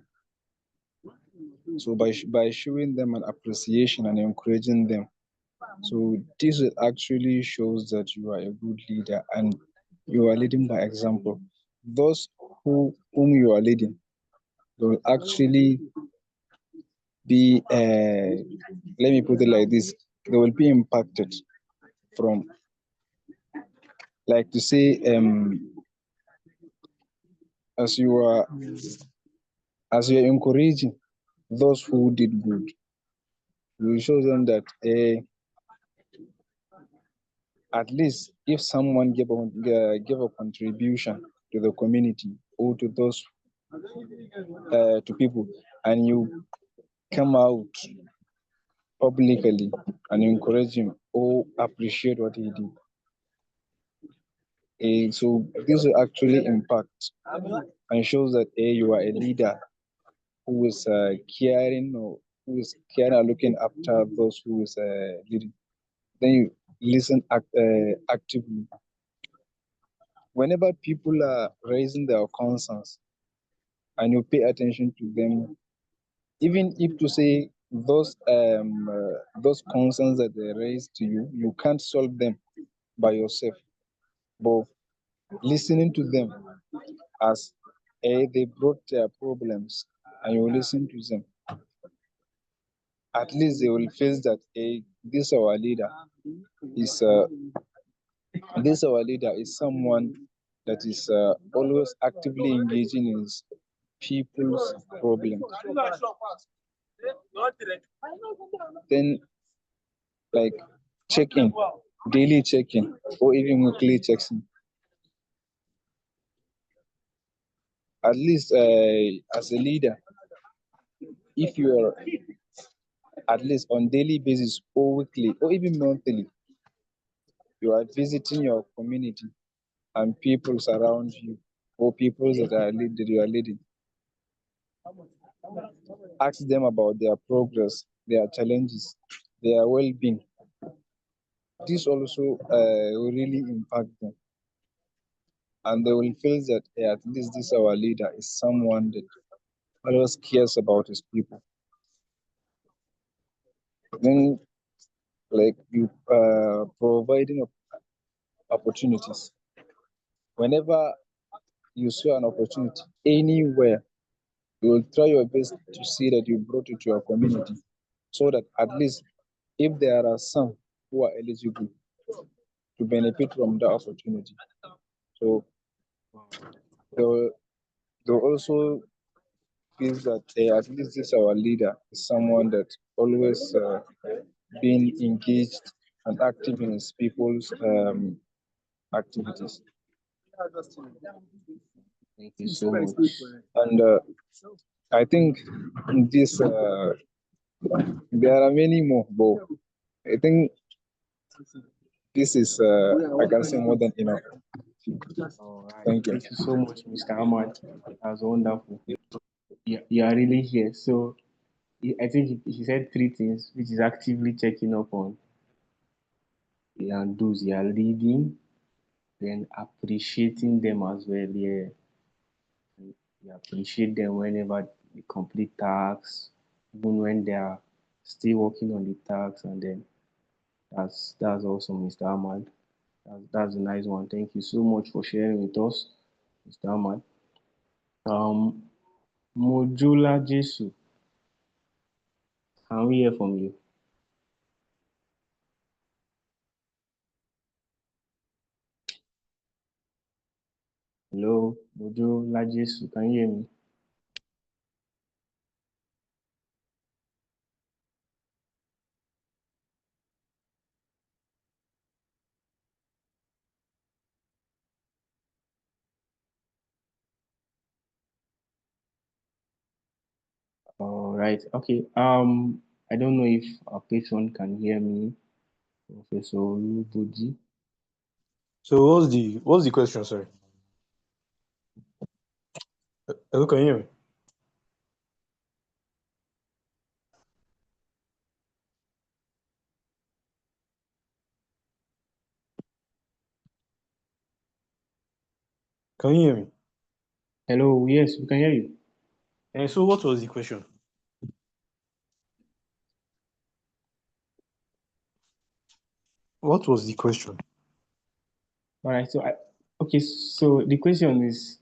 so by showing them an appreciation and encouraging them, so this actually shows that you are a good leader and you are leading by example. Those whom you are leading, they will actually be, let me put it like this, they will be impacted from, like to say, as you are encouraging those who did good, you show them that at least if someone gave a contribution to the community or to those to people, and you come out publicly and encourage him or appreciate what he did. So this will actually impact and shows that you are a leader who is caring or who is caring and looking after those who is leading. Then you listen actively. Whenever people are raising their concerns and you pay attention to them, even if to say those concerns that they raise to you, you can't solve them by yourself. But listening to them as they brought their problems and you listen to them, at least they will feel that this our leader is someone that is always actively engaging in people's problems. Then, like check-in, daily check-in, or even weekly check-in. At least as a leader, if you are at least on daily basis or weekly or even monthly, you are visiting your community and people around you or people that you are leading. Ask them about their progress, their challenges, their well-being. This also will really impact them. And they will feel that at least this our leader is someone that always cares about his people. Then, like you providing opportunities. Whenever you see an opportunity anywhere, you will try your best to see that you brought it to your community, so that at least if there are some who are eligible to benefit from the opportunity, so they'll, they'll also feel that at least this our leader is someone that always being engaged and active in his people's activities. Thank you so much. And I think this there are many more, but I think this is I can say more than enough. All right. Thank you. Thank you so much, Mr. Ahmad. That was wonderful. You are really here. So I think he said three things, which is actively checking up on and those you are leading, then appreciating them as well. Yeah, you appreciate them whenever they complete tasks, even when they are still working on the tasks, and then that's awesome, Mr. Ahmad. That's a nice one. Thank you so much for sharing with us, Mr. Ahmad. Mojola Jesu, can we hear from you? Hello, Mojola Jesu, can you hear me? All right. Okay. I don't know if our patron can hear me, Professor Oluboji. So what's the question, sorry? Hello, can you hear me? Can you hear me? Hello. Yes, we can hear you. And so what was the question? What was the question? All right. Okay. So the question is,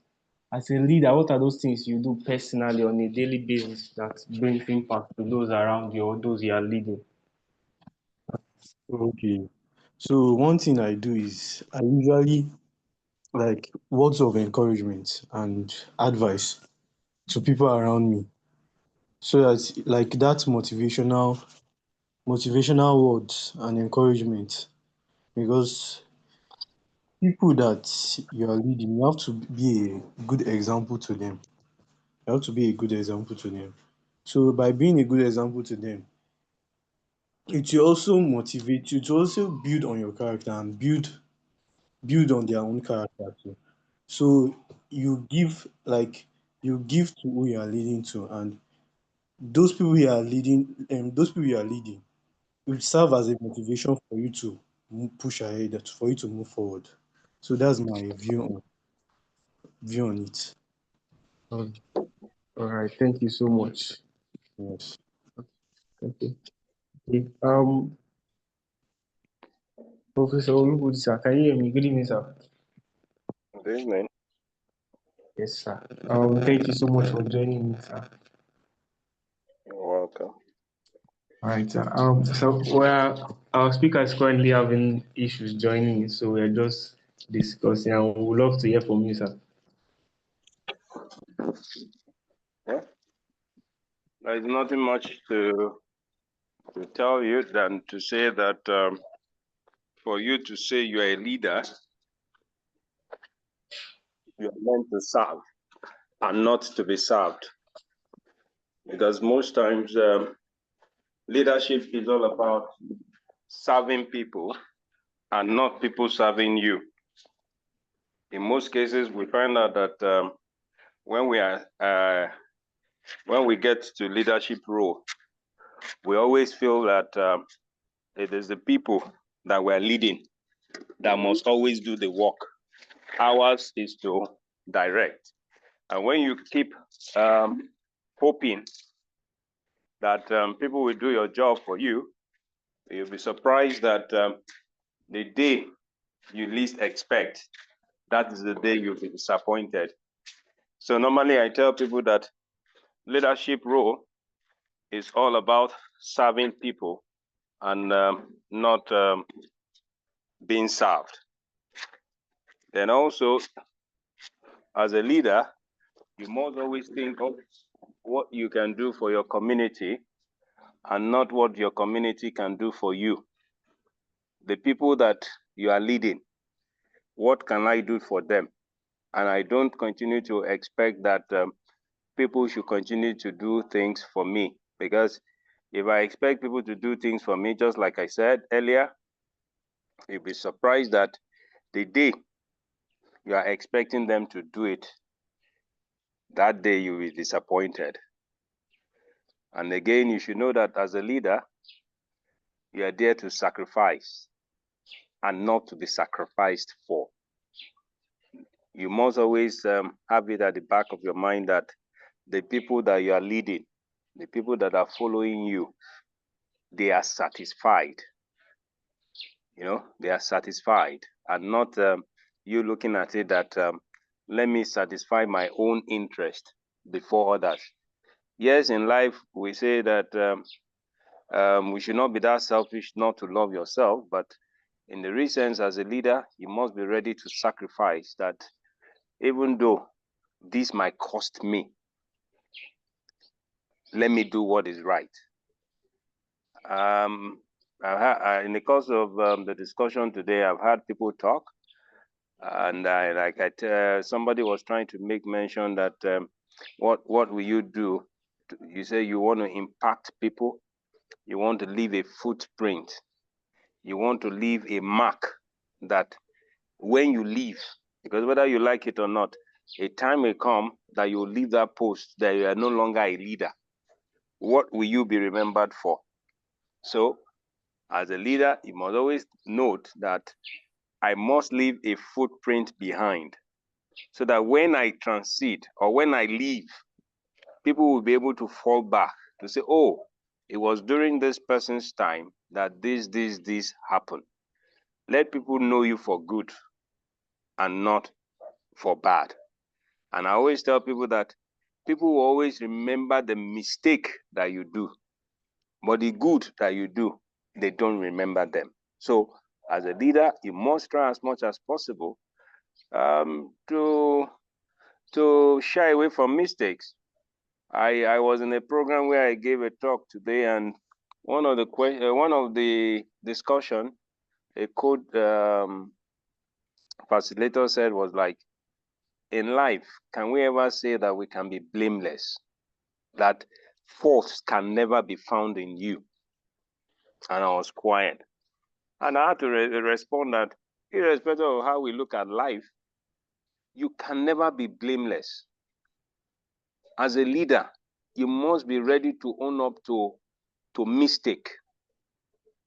as a leader, what are those things you do personally on a daily basis that brings impact to those around you or those you are leading? Okay. So one thing I do is I usually like words of encouragement and advice to people around me. So that like that motivational words and encouragement. Because people that you are leading, you have to be a good example to them. You have to be a good example to them. So by being a good example to them, it will also motivate you to also build on your character and build on their own character too. So you give to who you are leading to, and those people you are leading will serve as a motivation for you to push ahead, for you to move forward. So that's my view on it. All right. Thank you so much. Yes. Okay. Okay. Professor Oluboji, sir, can you hear me? Good evening, sir. Good evening. Yes, sir. Thank you so much for joining me, sir. You're welcome. All right, sir. Our speaker is currently having issues joining, so we're just discussing, and we would love to hear from you, sir. Yeah. There's nothing much to tell you than to say that for you to say you're a leader, you are meant to serve and not to be served. Because most times leadership is all about serving people and not people serving you. In most cases, we find out that when we get to leadership role, we always feel that it is the people that we're leading that must always do the work. Ours is to direct. And when you keep hoping that people will do your job for you, you'll be surprised that the day you least expect, that is the day you'll be disappointed. So normally I tell people that leadership role is all about serving people and not being served. Then also, as a leader, you must always think of what you can do for your community and not what your community can do for you. The people that you are leading, what can I do for them? And I don't continue to expect that people should continue to do things for me, because if I expect people to do things for me, just like I said earlier, you'll be surprised that the day you are expecting them to do it, that day you will be disappointed. And again, you should know that as a leader, you are there to sacrifice and not to be sacrificed for. You must always have it at the back of your mind that the people that you are leading, the people that are following you, they are satisfied. You know, they are satisfied, and not you looking at it that let me satisfy my own interest before others. Yes, in life we say that we should not be that selfish not to love yourself, but in the real sense, as a leader, you must be ready to sacrifice that, even though this might cost me, let me do what is right. In the course of the discussion today, I've had people talk, and somebody was trying to make mention that what will you do? You say you want to impact people, you want to leave a footprint, you want to leave a mark that when you leave, because whether you like it or not, a time will come that you will leave that post, that you are no longer a leader. What will you be remembered for? So, as a leader, you must always note that I must leave a footprint behind, so that when I transit or when I leave, people will be able to fall back to say, oh, it was during this person's time that this happened. Let people know you for good and not for bad. And I always tell people that people will always remember the mistake that you do, but the good that you do, they don't remember them. So as a leader, you must try as much as possible to shy away from mistakes. I was in a program where I gave a talk today, and one of the discussion, a code facilitator said was like, in life, can we ever say that we can be blameless? That faults can never be found in you? And I was quiet. And I had to respond that irrespective of how we look at life, you can never be blameless. As a leader, you must be ready to own up to mistake.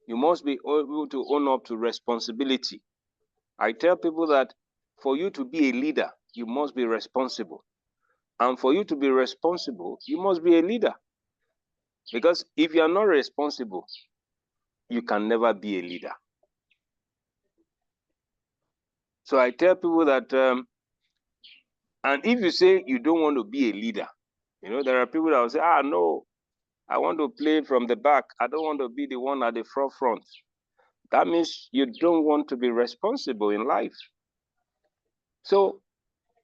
You must be able to own up to responsibility. I tell people that for you to be a leader, you must be responsible. And for you to be responsible, you must be a leader. Because if you are not responsible, you can never be a leader. So I tell people that, and if you say you don't want to be a leader, you know, there are people that will say, no, I want to play from the back. I don't want to be the one at the forefront. That means you don't want to be responsible in life. So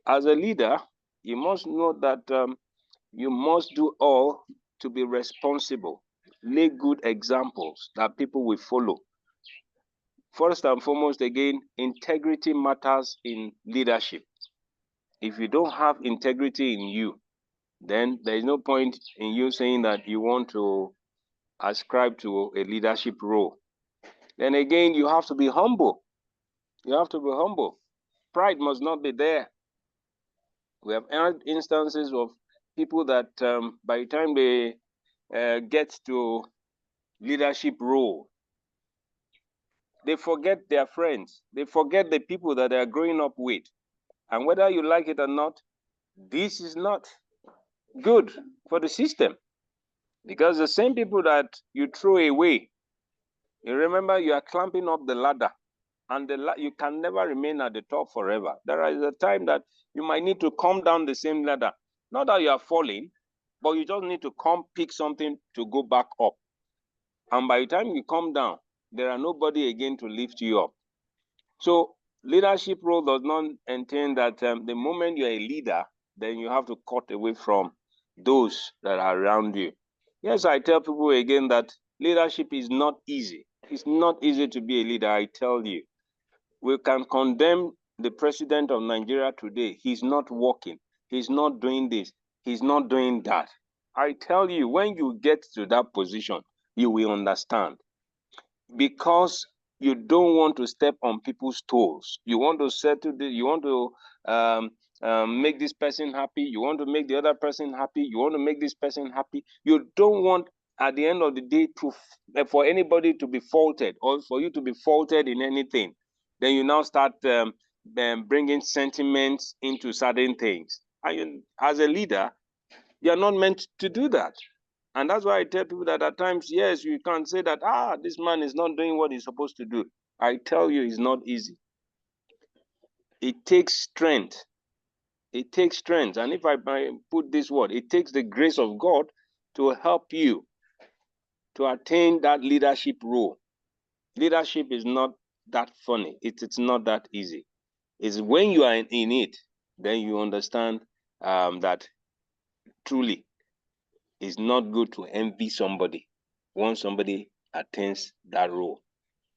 as a leader, you must know that you must do all to be responsible. Lay good examples that people will follow. First and foremost, again, integrity matters in leadership. If you don't have integrity in you, then there is no point in you saying that you want to ascribe to a leadership role. Then again, you have to be humble. You have to be humble. Pride must not be there. We have heard instances of people that by the time they get to leadership role, they forget their friends. They forget the people that they are growing up with. And whether you like it or not, this is not good for the system. Because the same people that you throw away, you remember you are climbing up the ladder, and you can never remain at the top forever. There is a time that you might need to come down the same ladder. Not that you are falling, but you just need to come pick something to go back up. And by the time you come down, there are nobody again to lift you up. So leadership role does not entail that the moment you're a leader, then you have to cut away from those that are around you. Yes, I tell people again that leadership is not easy. It's not easy to be a leader, I tell you. We can condemn the president of Nigeria today. He's not working. He's not doing this. He's not doing that. I tell you, when you get to that position, you will understand. Because you don't want to step on people's toes. You want to settle the, you want to make this person happy. You want to make the other person happy. You want to make this person happy. You don't want, at the end of the day, for anybody to be faulted or for you to be faulted in anything. Then you now start bringing sentiments into certain things. And as a leader, you're not meant to do that. And that's why I tell people that at times, yes, you can't say that, this man is not doing what he's supposed to do. I tell you, it's not easy. It takes strength. It takes strength. And if I put this word, it takes the grace of God to help you to attain that leadership role. Leadership is not that funny. It's not that easy. It's when you are in it, then you understand that truly it's not good to envy somebody once somebody attains that role.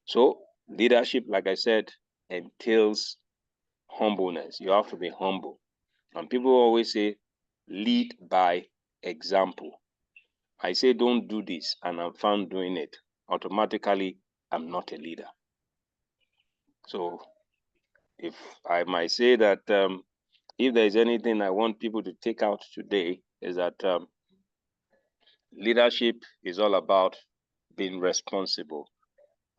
So leadership, like I said, entails humbleness. You have to be humble. And people always say, lead by example. I say, don't do this, and I'm found doing it. Automatically, I'm not a leader. So if I might say that if there is anything I want people to take out today, is that leadership is all about being responsible.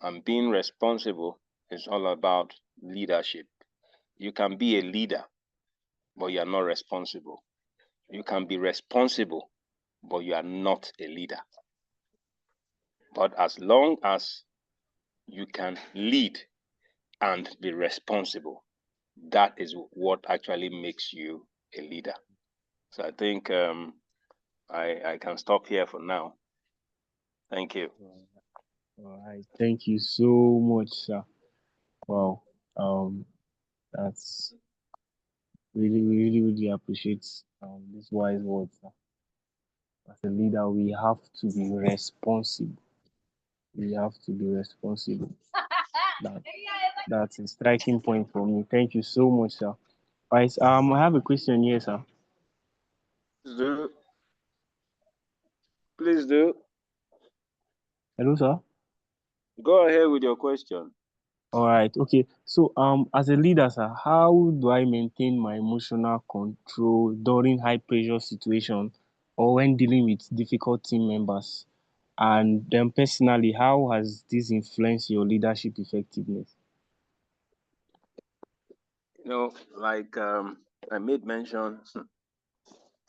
And being responsible is all about leadership. You can be a leader, but you are not responsible. You can be responsible, but you are not a leader. But as long as you can lead and be responsible, that is what actually makes you a leader. So I think I can stop here for now. Thank you. All right. Thank you so much, sir. Wow. That's really appreciate these wise words, sir. As a leader, we have to be responsible. We have to be responsible. That's a striking point for me. Thank you so much, sir. Right, I have a question here, sir. Please do. Hello, sir. Go ahead with your question. All right. Okay. So, as a leader, sir, how do I maintain my emotional control during high pressure situations or when dealing with difficult team members? And then personally, how has this influenced your leadership effectiveness? You know, like I made mention,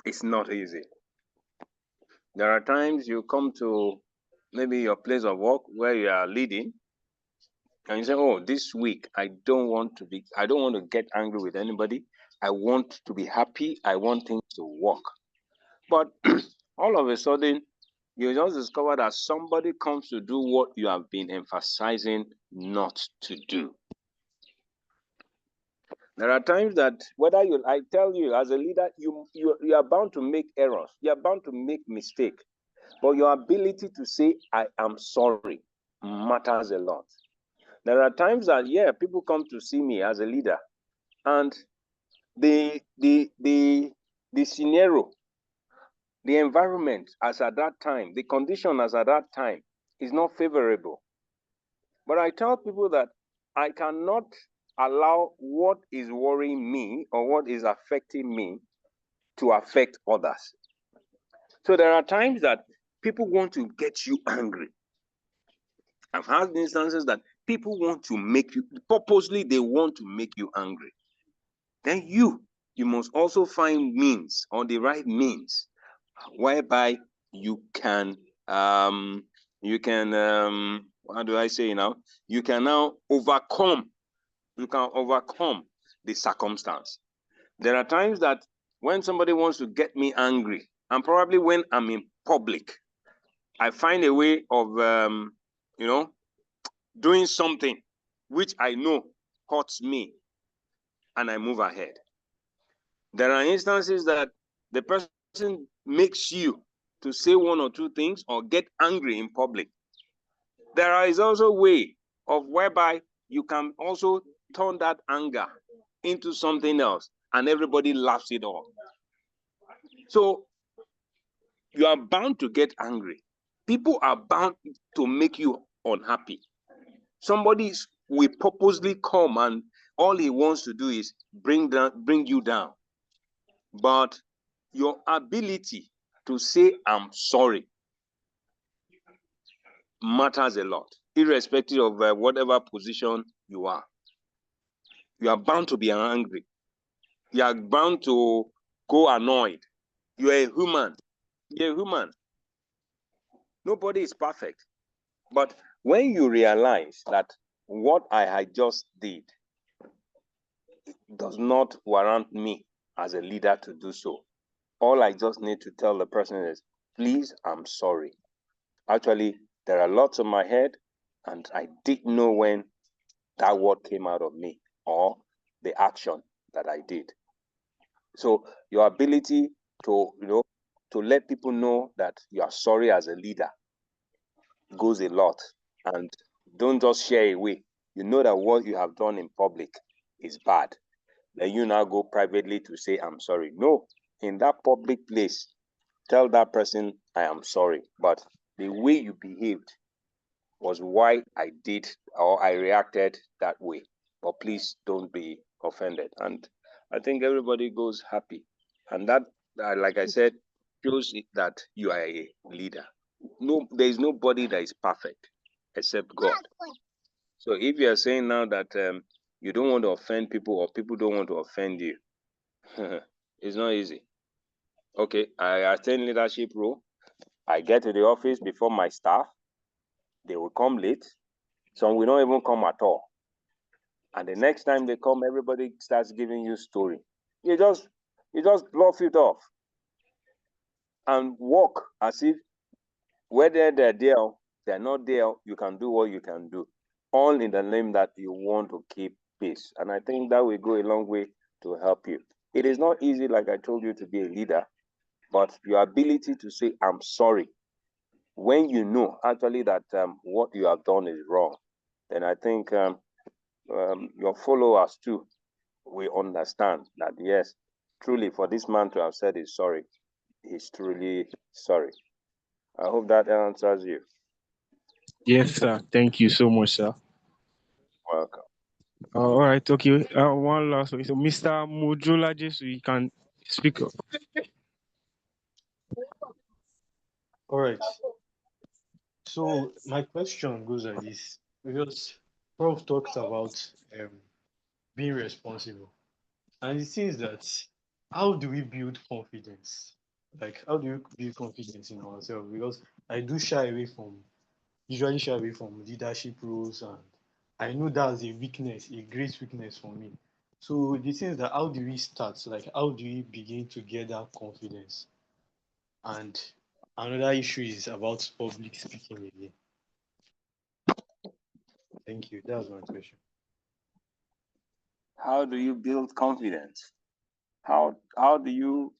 it's not easy. There are times you come to maybe your place of work where you are leading, and you say, "Oh, this week I don't want to get angry with anybody. I want to be happy. I want things to work." But all of a sudden, you just discover that somebody comes to do what you have been emphasizing not to do. There are times that I tell you as a leader, you are bound to make errors. You are bound to make mistakes. But your ability to say, "I am sorry," matters a lot. There are times that, people come to see me as a leader, and the scenario, the environment as at that time, the condition as at that time is not favorable. But I tell people that I cannot allow what is worrying me or what is affecting me to affect others. So there are times that people want to get you angry. I've had instances that people want to make you, purposely they want to make you angry. Then you must also find means, or the right means, whereby you can how do I say now? You can now overcome the circumstance. There are times that when somebody wants to get me angry, and probably when I'm in public, I find a way of doing something which I know hurts me and I move ahead. There are instances that the person makes you to say one or two things or get angry in public. There is also a way of whereby you can also turn that anger into something else and everybody laughs it off. So you are bound to get angry. People are bound to make you unhappy. Somebody will purposely come and all he wants to do is bring you down. But your ability to say I'm sorry matters a lot, irrespective of whatever position you are. You are bound to be angry. You are bound to go annoyed. You are a human. You're a human. Nobody is perfect. But when you realize that what I had just did does not warrant me as a leader to do so, all I just need to tell the person is, please, I'm sorry. Actually, there are lots on my head, and I didn't know when that word came out of me or the action that I did. So your ability to, to let people know that you are sorry as a leader goes a lot. And don't just share away. You know that what you have done in public is bad. Then you now go privately to say, I'm sorry. No, in that public place, tell that person, I am sorry. But the way you behaved was why I did or I reacted that way. But please don't be offended. And I think everybody goes happy. And that, like I said, shows that you are a leader. No, there is nobody that is perfect except God. So if you are saying now that you don't want to offend people or people don't want to offend you, it's not easy. Okay, I attend leadership role. I get to the office before my staff. They will come late. Some will not even come at all. And the next time they come, everybody starts giving you story. You just bluff it off and walk as if whether they're there, they're not there, you can do what you can do, all in the name that you want to keep peace. And I think that will go a long way to help you. It is not easy, like I told you, to be a leader, but your ability to say, I'm sorry, when you know actually that what you have done is wrong, then I think your followers too will understand that, yes, truly for this man to have said he's sorry, he's truly sorry. I hope that answers you. Yes, sir. Thank you so much, sir. Welcome. All right. Okay. One last one. So, Mr. Mojola Jesu, you can speak up. All right. So my question goes like this, because Prof talked about being responsible, and it seems that how do we build confidence? Like, how do you build confidence in ourselves? Because I do usually shy away from leadership roles, and I know that's a weakness, a great weakness for me. So the thing is that how do we start? Like, how do we begin to get that confidence? And another issue is about public speaking again. Thank you. That was my question. How do you build confidence? How do you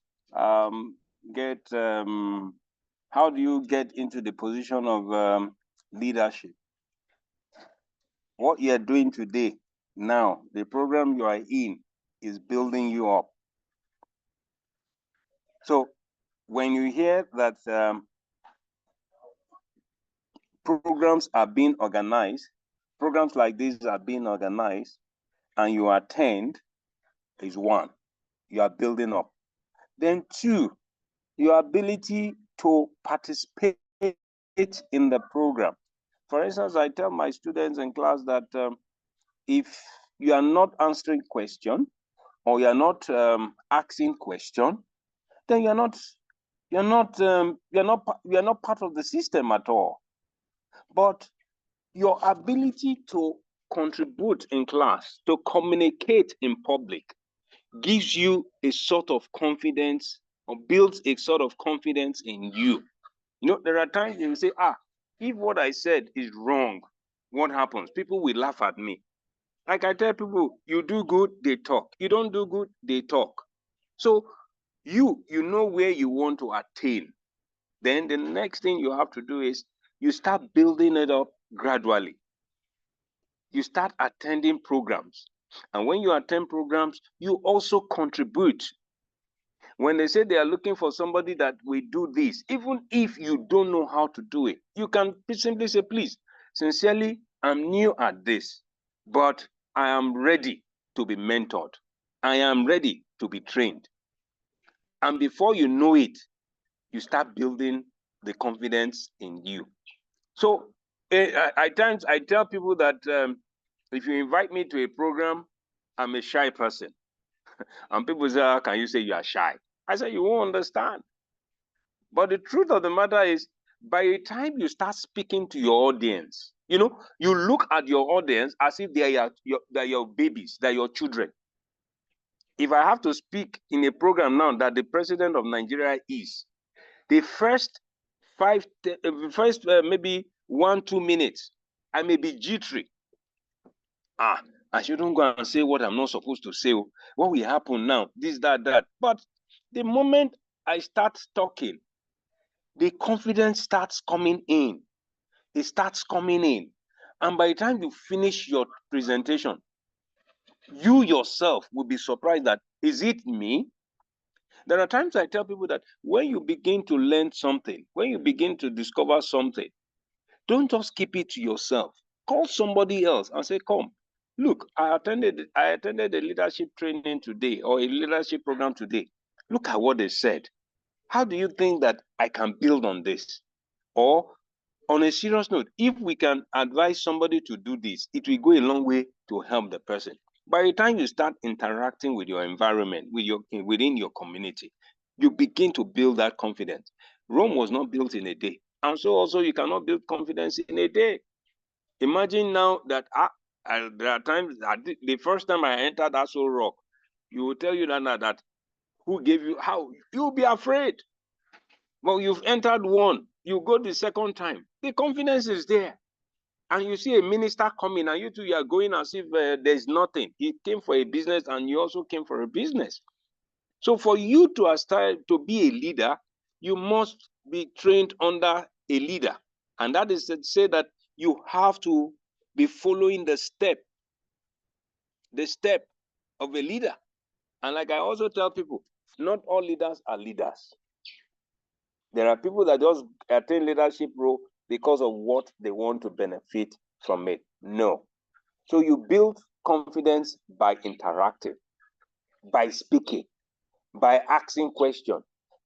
get how do you get into the position of leadership? What you are doing today, now, the program you are in is building you up. So when you hear that programs are being organized, programs like this are being organized, and you attend, is one, you are building up. Then two, your ability to participate in the program. For instance, I tell my students in class that if you are not answering question or you are not asking question, then you're not part of the system at all. But your ability to contribute in class, to communicate in public, gives you a sort of confidence or builds a sort of confidence in you. You know, there are times you say, if what I said is wrong, what happens? People will laugh at me. Like I tell people, you do good, they talk. You don't do good, they talk. So you know where you want to attain. Then the next thing you have to do is you start building it up gradually. You start attending programs. And when you attend programs, you also contribute. When they say they are looking for somebody that will do this, even if you don't know how to do it, you can simply say, please, sincerely, I'm new at this, but I am ready to be mentored. I am ready to be trained. And before you know it, you start building the confidence in you. So I tell people that if you invite me to a program, I'm a shy person. And people say, how can you say you are shy? I say, you won't understand. But the truth of the matter is, by the time you start speaking to your audience, you look at your audience as if they are your babies, they are your children. If I have to speak in a program now that the president of Nigeria is, the first maybe 1-2 minutes, I may be jittery. I shouldn't go and say what I'm not supposed to say. What will happen now? This, that. But the moment I start talking, the confidence starts coming in. It starts coming in. And by the time you finish your presentation, you yourself will be surprised that, is it me? There are times I tell people that when you begin to learn something, when you begin to discover something, don't just keep it to yourself. Call somebody else and say, come, look, I attended a leadership training today or a leadership program today. Look at what they said. How do you think that I can build on this? Or on a serious note, if we can advise somebody to do this, it will go a long way to help the person. By the time you start interacting with your environment, within your community, you begin to build that confidence. Rome was not built in a day. And so also you cannot build confidence in a day. Imagine now that there are times, the first time I entered Aso Rock, you will tell you that who gave you, how? You'll be afraid. Well, you've entered one, you go the second time, the confidence is there. And you see a minister coming and you are going as if there's nothing. He came for a business and you also came for a business. So for you to aspire to be a leader, you must be trained under a leader. And that is to say that you have to be following the step of a leader. And like I also tell people, not all leaders are leaders. There are people that just attain leadership role because of what they want to benefit from it. No. So you build confidence by interacting, by speaking, by asking questions,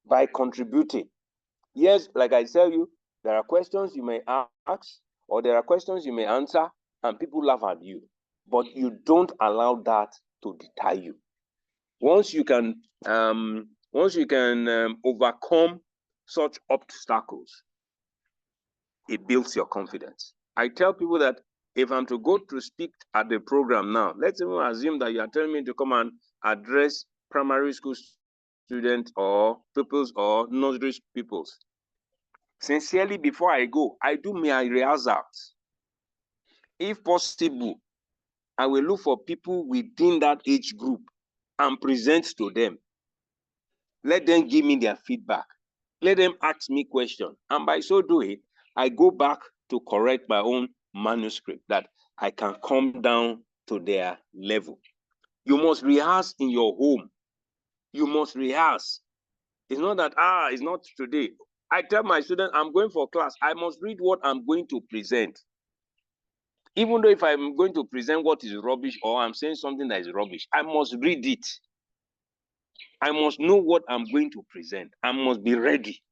by contributing. Yes, like I tell you, there are questions you may ask or there are questions you may answer and people laugh at you, but you don't allow that to deter you. Once you can overcome such obstacles, it builds your confidence. I tell people that if I'm to go to speak at the program now, let's even assume that you are telling me to come and address primary school students or pupils or nursery pupils. Sincerely, before I go, I do my rehearsals. If possible, I will look for people within that age group and present to them. Let them give me their feedback. Let them ask me questions. And by so doing, I go back to correct my own manuscript that I can come down to their level. You must rehearse in your home. You must rehearse. It's not that, it's not today. I tell my students, I'm going for class. I must read what I'm going to present. Even though if I'm going to present what is rubbish or I'm saying something that is rubbish, I must read it. I must know what I'm going to present. I must be ready.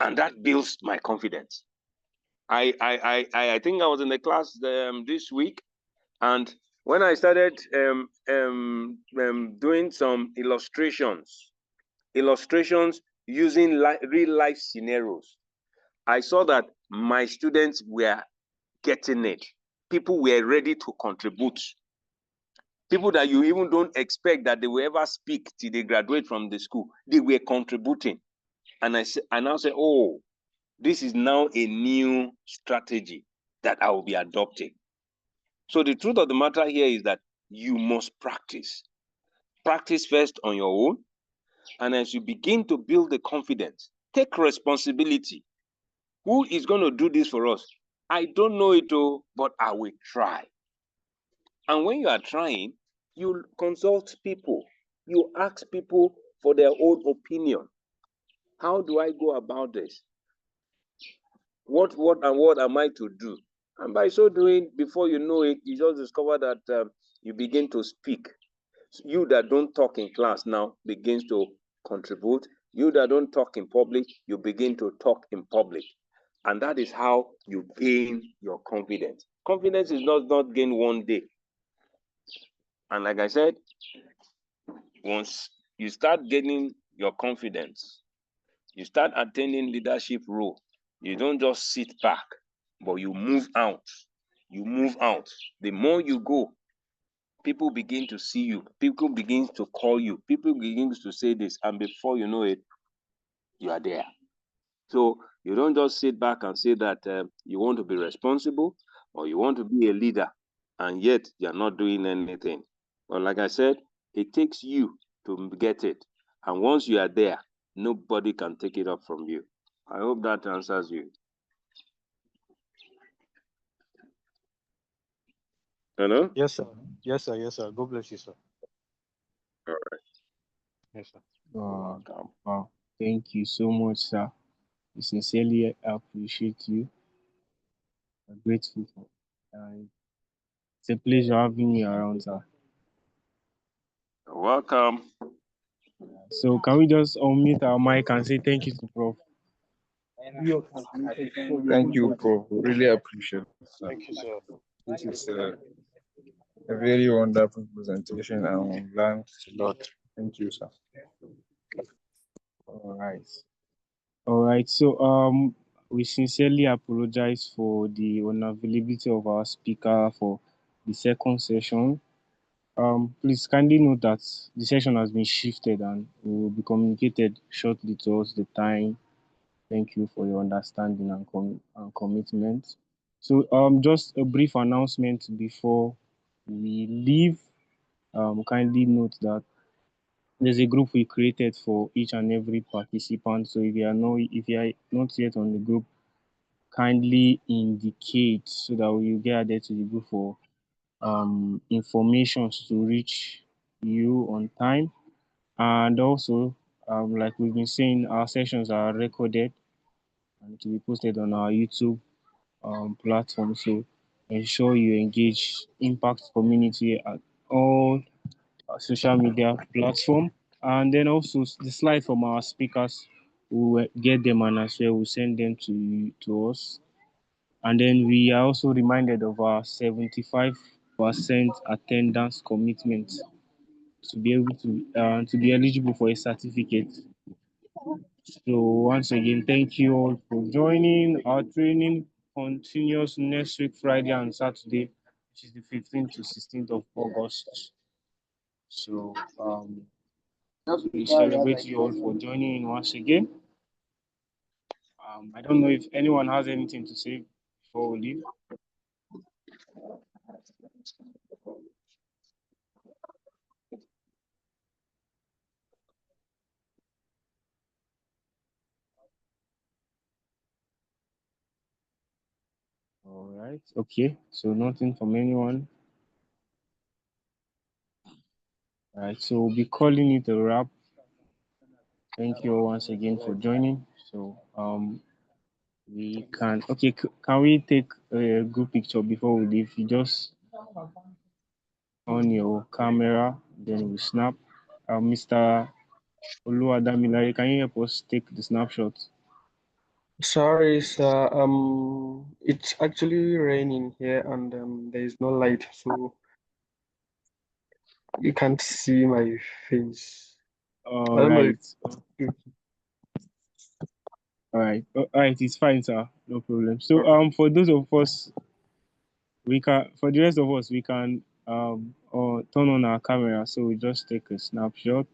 And that builds my confidence. I think I was in the class this week, and when I started doing some illustrations using real life scenarios, I saw that my students were getting it. People were ready to contribute. People that you even don't expect that they will ever speak till they graduate from the school, they were contributing. And I now say, oh, this is now a new strategy that I will be adopting. So the truth of the matter here is that you must practice. Practice first on your own. And as you begin to build the confidence, take responsibility. Who is going to do this for us? I don't know it all, but I will try. And when you are trying, you consult people. You ask people for their own opinion. How do I go about this? What am I to do? And by so doing, before you know it, you just discover that you begin to speak. You that don't talk in class now begins to contribute. You that don't talk in public, you begin to talk in public. And that is how you gain your confidence. Confidence is not gained one day. And like I said, once you start gaining your confidence, you start attaining leadership role, you don't just sit back, but you move out. You move out. The more you go, people begin to see you. People begin to call you. People begin to say this. And before you know it, you are there. So you don't just sit back and say that you want to be responsible or you want to be a leader, and yet you're not doing anything. But like I said, it takes you to get it. And once you are there, nobody can take it up from you. I hope that answers you. Hello? Yes, sir. Yes, sir. Yes, sir. God bless you, sir. All right. Yes, sir. Wow. Thank you so much, sir. We sincerely appreciate you. We're grateful for and it's a pleasure having you around, sir. You're welcome. So can we just unmute our mic and say thank you to Prof? Thank you, Prof. Really appreciate it, sir. Thank you, sir. This is a very wonderful presentation and we learned a lot. Thank you, sir. All right. So we sincerely apologize for the unavailability of our speaker for the second session. Please kindly note that the session has been shifted and will be communicated shortly to us the time. Thank you for your understanding and commitment. So just a brief announcement before we leave. Kindly note that there's a group we created for each and every participant. So if you are not yet on the group, kindly indicate so that we will get added to the group for information to reach you on time. And also, like we've been saying, our sessions are recorded and to be posted on our YouTube platform. So ensure you engage Impact Community at all social media platform. And then also the slides from our speakers, we will get them and as well we'll send them to us. And then we are also reminded of our 75% attendance commitment to be able to be eligible for a certificate. So once again, thank you all for joining. Our training continues next week, Friday and Saturday, which is the 15th to 16th of August. So we celebrate you all for joining in once again. I don't know if anyone has anything to say before we leave. All right. Okay. So nothing from anyone. All right. So we'll be calling it a wrap. Thank you all once again for joining. So we can can we take a group picture before we leave? You just on your camera, then we snap. Mr. Oluwadamilare, can you help us take the snapshot? Sorry, sir. It's actually raining here and there is no light, so you can't see my face. All right. All right, it's fine, sir. No problem. So for those of us, for the rest of us, we can turn on our camera. So we just take a snapshot.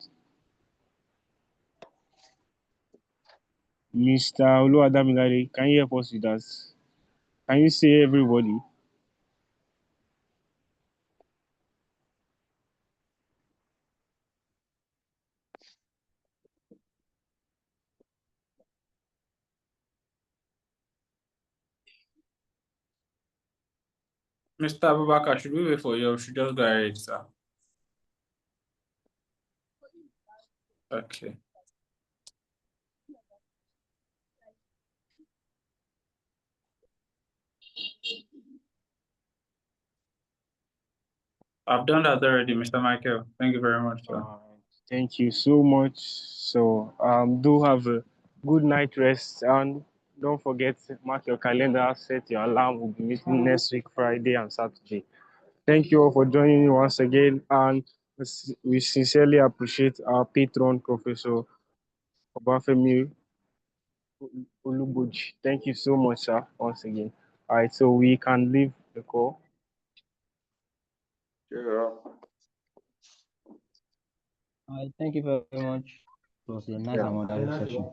Mr. Oluwadamilare, can you help us with that? Can you see everybody? Mr. Abubakar, should we wait for you or should just go ahead, sir? Okay. I've done that already, Mr. Michael. Thank you very much, sir. Thank you so much. So do have a good night rest and don't forget, mark your calendar, set your alarm. We'll be meeting next week, Friday and Saturday. Thank you all for joining me once again, and we sincerely appreciate our patron, Professor Obafemi Oluboji. Thank you so much, sir, once again. All right, so we can leave the call. Yeah. Thank you very much. It was a nice Yeah. and wonderful session.